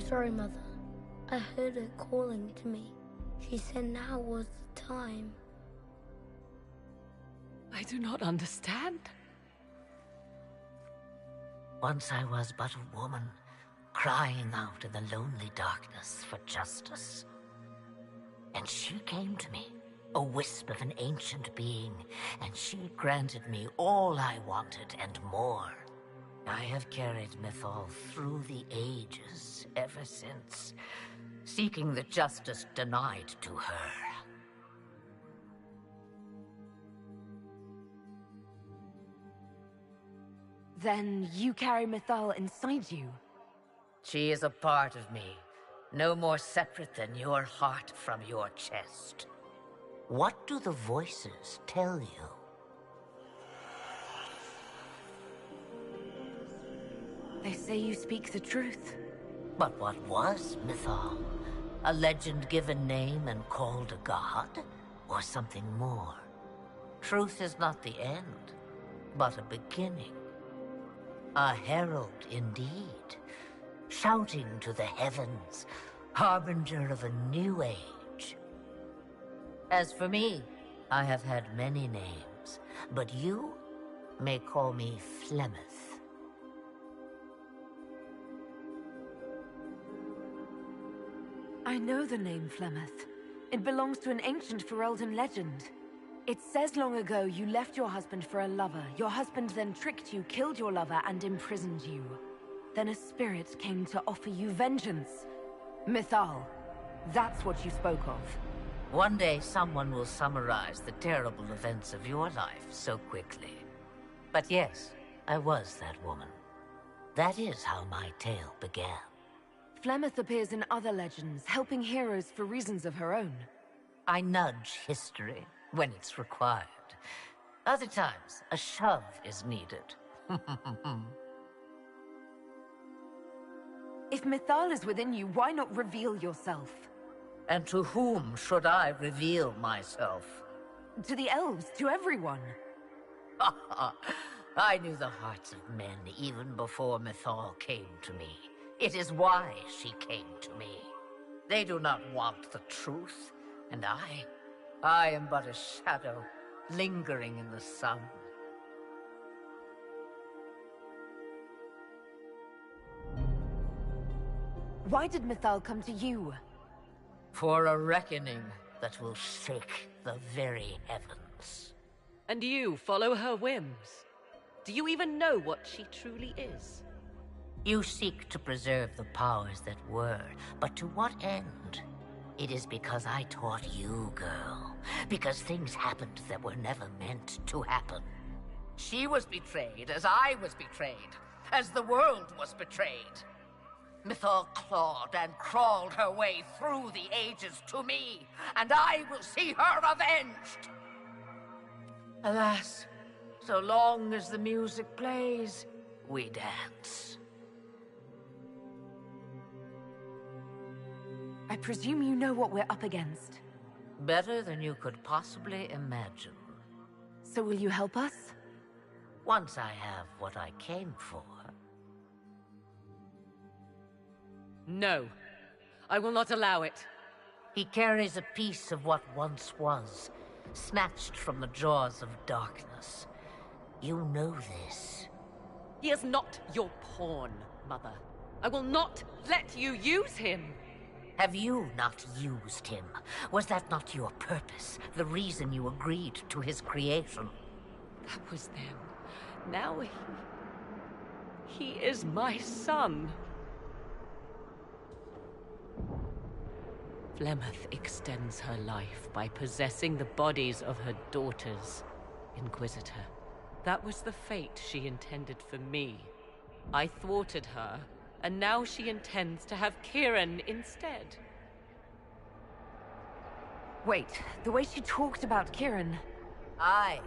sorry, Mother. I heard her calling to me. She said now was the time. I do not understand. Once I was but a woman, crying out in the lonely darkness for justice. And she came to me, a wisp of an ancient being, and she granted me all I wanted and more. I have carried Mythal through the ages ever since, seeking the justice denied to her. Then you carry Mythal inside you? She is a part of me, no more separate than your heart from your chest. What do the voices tell you? They say you speak the truth. But what was Mythal? A legend given name and called a god? Or something more? Truth is not the end, but a beginning. A herald indeed, shouting to the heavens, harbinger of a new age. As for me, I have had many names, but you may call me Flemeth. I know the name Flemeth. It belongs to an ancient Ferelden legend. It says long ago you left your husband for a lover. Your husband then tricked you, killed your lover, and imprisoned you. Then a spirit came to offer you vengeance. Mythal. That's what you spoke of. One day someone will summarize the terrible events of your life so quickly. But yes, I was that woman. That is how my tale began. Flemeth appears in other legends, helping heroes for reasons of her own. I nudge history when it's required. Other times, a shove is needed. If Mythal is within you, why not reveal yourself? And to whom should I reveal myself? To the elves, to everyone. I knew the hearts of men even before Mythal came to me. It is why she came to me. They do not want the truth, and I am but a shadow, lingering in the sun. Why did Mythal come to you? For a reckoning that will shake the very heavens. And you follow her whims? Do you even know what she truly is? You seek to preserve the powers that were, but to what end? It is because I taught you, girl. Because things happened that were never meant to happen. She was betrayed as I was betrayed, as the world was betrayed. Mythal clawed and crawled her way through the ages to me, and I will see her avenged! Alas, so long as the music plays, we dance. I presume you know what we're up against. Better than you could possibly imagine. So will you help us? Once I have what I came for. No. I will not allow it. He carries a piece of what once was, snatched from the jaws of darkness. You know this. He is not your pawn, Mother. I will not let you use him. Have you not used him? Was that not your purpose? The reason you agreed to his creation? That was then. Now he is my son. Flemeth extends her life by possessing the bodies of her daughters, Inquisitor. That was the fate she intended for me. I thwarted her, and now she intends to have Kieran instead. Wait, the way she talked about Kieran... I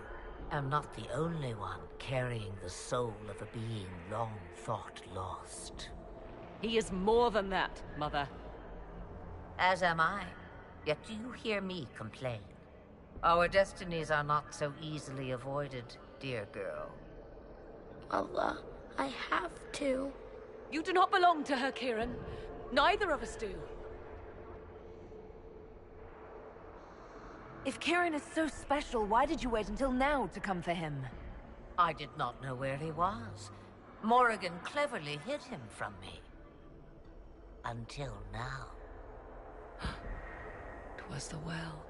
am not the only one carrying the soul of a being long thought lost. He is more than that, Mother. As am I. Yet do you hear me complain? Our destinies are not so easily avoided, dear girl. Mother, I have to. You do not belong to her, Kieran. Neither of us do. If Kieran is so special, why did you wait until now to come for him? I did not know where he was. Morrigan cleverly hid him from me. Until now. Twas the well.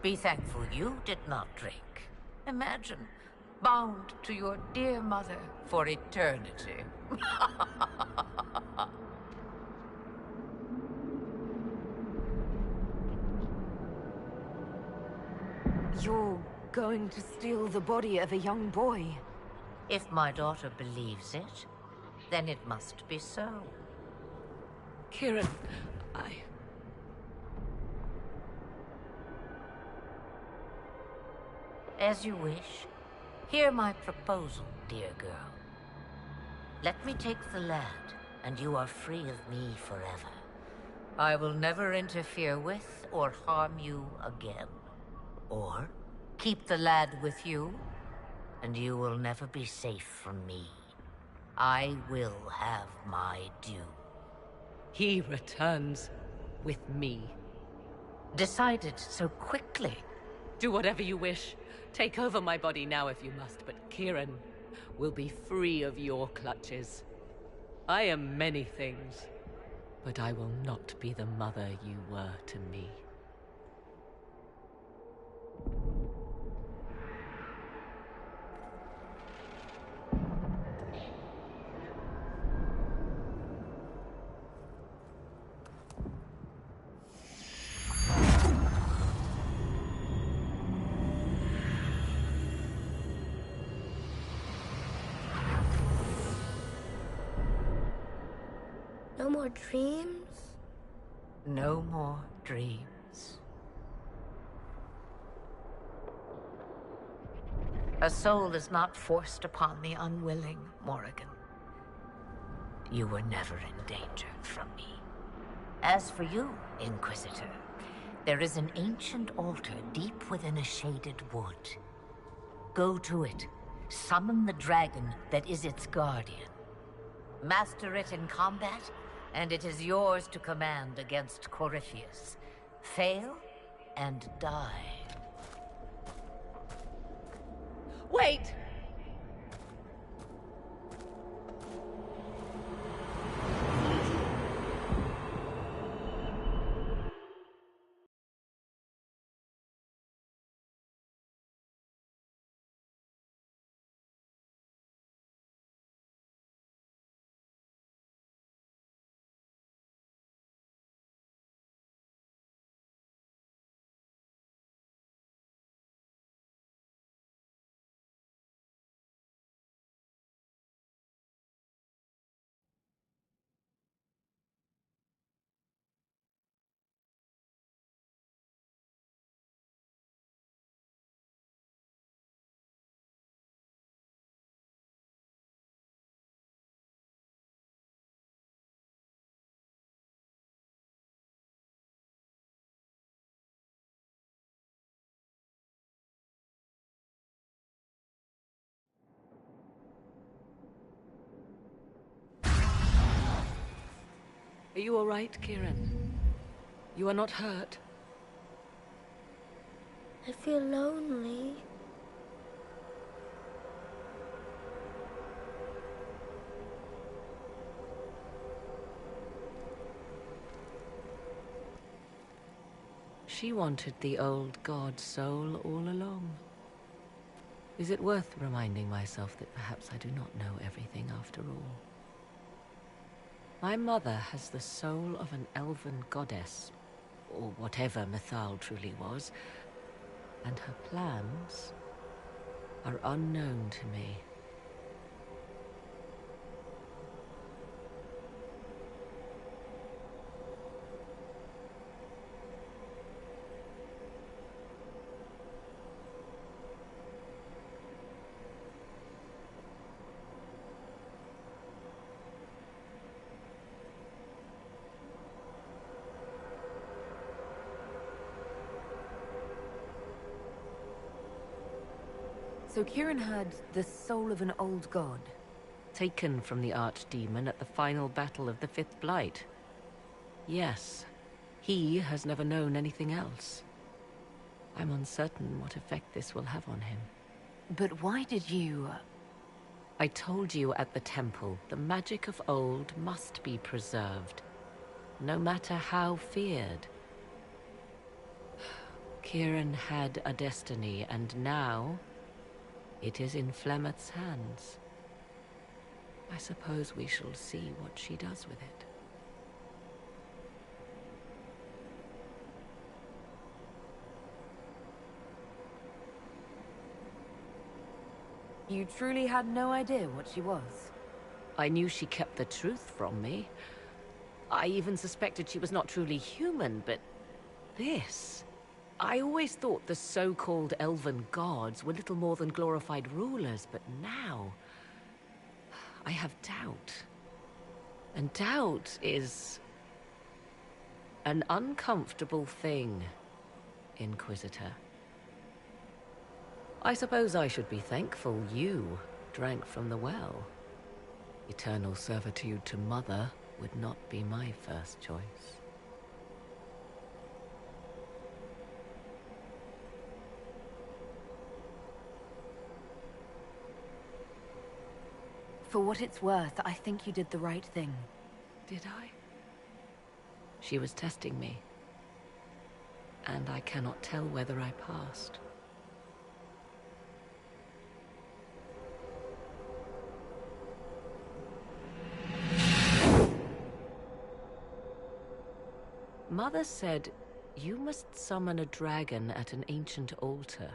Be thankful you did not drink. Imagine, bound to your dear mother for eternity. You're going to steal the body of a young boy? If my daughter believes it, then it must be so. Kieran, As you wish. Hear my proposal, dear girl. Let me take the lad, and you are free of me forever. I will never interfere with or harm you again. Or keep the lad with you, and you will never be safe from me. I will have my due. he returns with me. Decided so quickly. Do whatever you wish. Take over my body now if you must, but Kieran will be free of your clutches. I am many things, but I will not be the mother you were to me. No more dreams? No more dreams. A soul is not forced upon the unwilling, Morrigan. You were never in danger from me. As for you, Inquisitor, there is an ancient altar deep within a shaded wood. Go to it. Summon the dragon that is its guardian. Master it in combat, and it is yours to command against Corypheus. Fail, and die. Wait! Are you all right, Kieran? You are not hurt? I feel lonely. She wanted the old god soul all along. Is it worth reminding myself that perhaps I do not know everything after all? My mother has the soul of an elven goddess, or whatever Mythal truly was, and her plans are unknown to me. So Kieran had the soul of an old god. taken from the Archdemon at the final battle of the Fifth Blight. Yes, he has never known anything else. I'm uncertain what effect this will have on him. But why did you... I told you at the temple, the magic of old must be preserved, no matter how feared. Kieran had a destiny, and now it is in Flemeth's hands. I suppose we shall see what she does with it. You truly had no idea what she was? I knew she kept the truth from me. I even suspected she was not truly human, but this... I always thought the so-called elven gods were little more than glorified rulers, but now... I have doubt. And doubt is... an uncomfortable thing, Inquisitor. I suppose I should be thankful you drank from the well. Eternal servitude to Mother would not be my first choice. For what it's worth, I think you did the right thing. Did I? She was testing me. And I cannot tell whether I passed. Mother said you must summon a dragon at an ancient altar.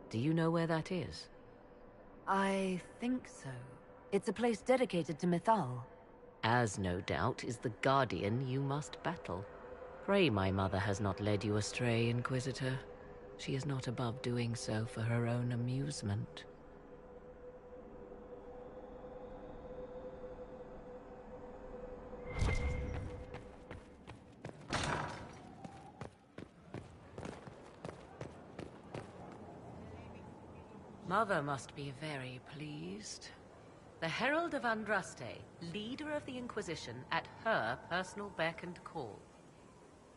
Do you know where that is? I think so. It's a place dedicated to Mythal. As no doubt is the guardian you must battle. Pray my mother has not led you astray, Inquisitor. She is not above doing so for her own amusement. Mother must be very pleased. The Herald of Andraste, leader of the Inquisition, at her personal beck and call.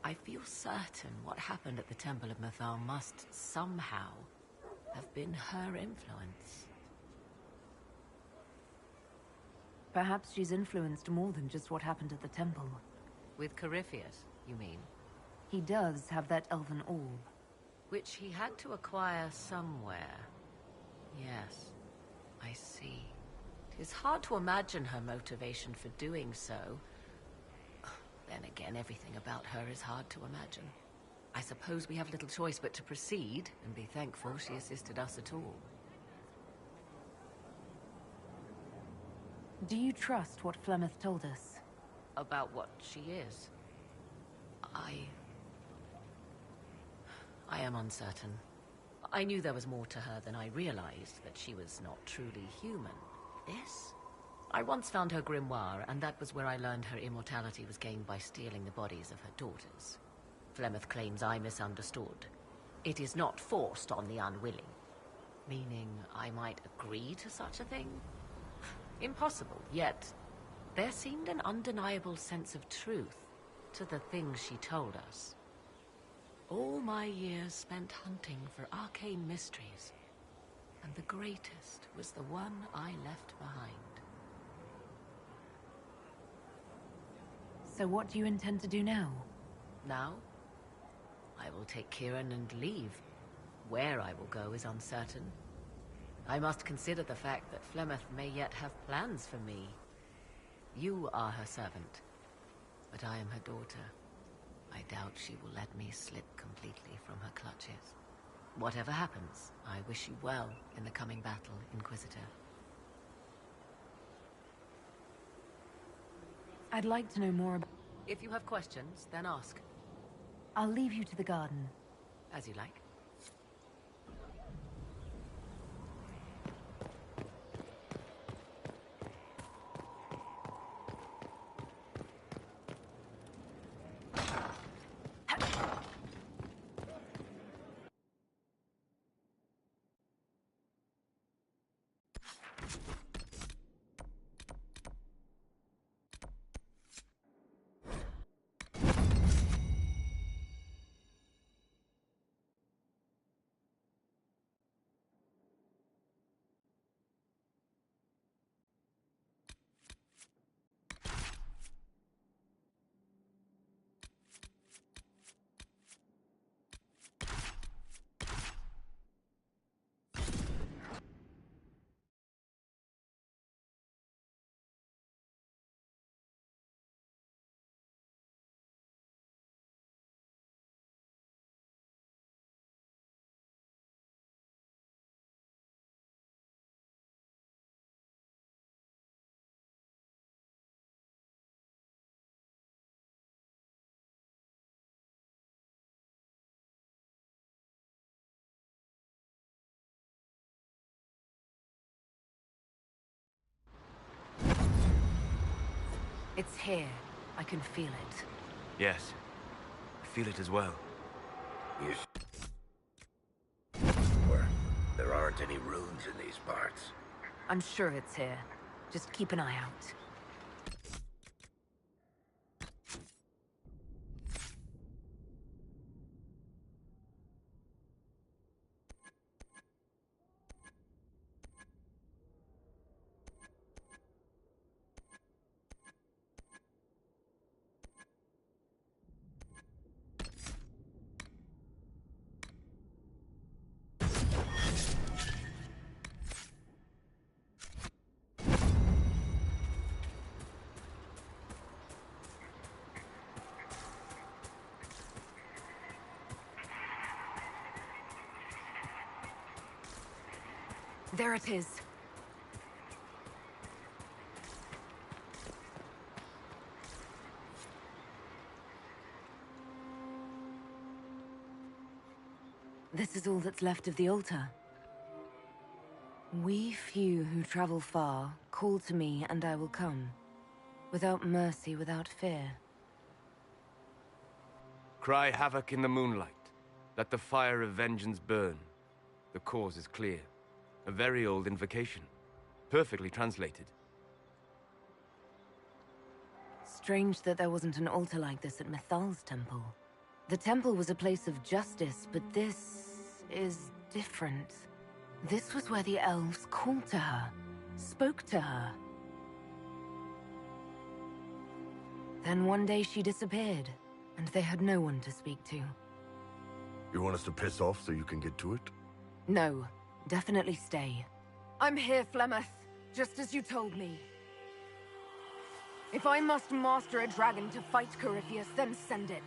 I feel certain what happened at the Temple of Mythal must somehow have been her influence. Perhaps she's influenced more than just what happened at the temple. With Corypheus, you mean? He does have that elven orb. Which he had to acquire somewhere. Yes, I see. It is hard to imagine her motivation for doing so. Then again, everything about her is hard to imagine. I suppose we have little choice but to proceed, and be thankful she assisted us at all. Do you trust what Flemeth told us? About what she is? I am uncertain. I knew there was more to her than I realized, that she was not truly human. This? I once found her grimoire, and that was where I learned her immortality was gained by stealing the bodies of her daughters. Flemeth claims I misunderstood. It is not forced on the unwilling. Meaning I might agree to such a thing? Impossible, yet there seemed an undeniable sense of truth to the things she told us. All my years spent hunting for arcane mysteries, and the greatest was the one I left behind. So what do you intend to do now? Now? I will take Kieran and leave. Where I will go is uncertain. I must consider the fact that Flemeth may yet have plans for me. You are her servant, but I am her daughter. I doubt she will let me slip completely from her clutches. Whatever happens, I wish you well in the coming battle, Inquisitor. I'd like to know more about... If you have questions, then ask. I'll leave you to the garden. As you like. It's here. I can feel it. Yes. I feel it as well. You sure there aren't any runes in these parts? I'm sure it's here. Just keep an eye out. There it is. This is all that's left of the altar. We few who travel far, call to me and I will come. Without mercy, without fear. Cry havoc in the moonlight. Let the fire of vengeance burn. The cause is clear. A very old invocation. Perfectly translated. Strange that there wasn't an altar like this at Mythal's temple. The temple was a place of justice, but this is different. This was where the elves called to her, spoke to her. Then one day she disappeared, and they had no one to speak to. You want us to piss off so you can get to it? No, definitely stay. I'm here, Flemeth, just as you told me. If I must master a dragon to fight Corypheus, then send it.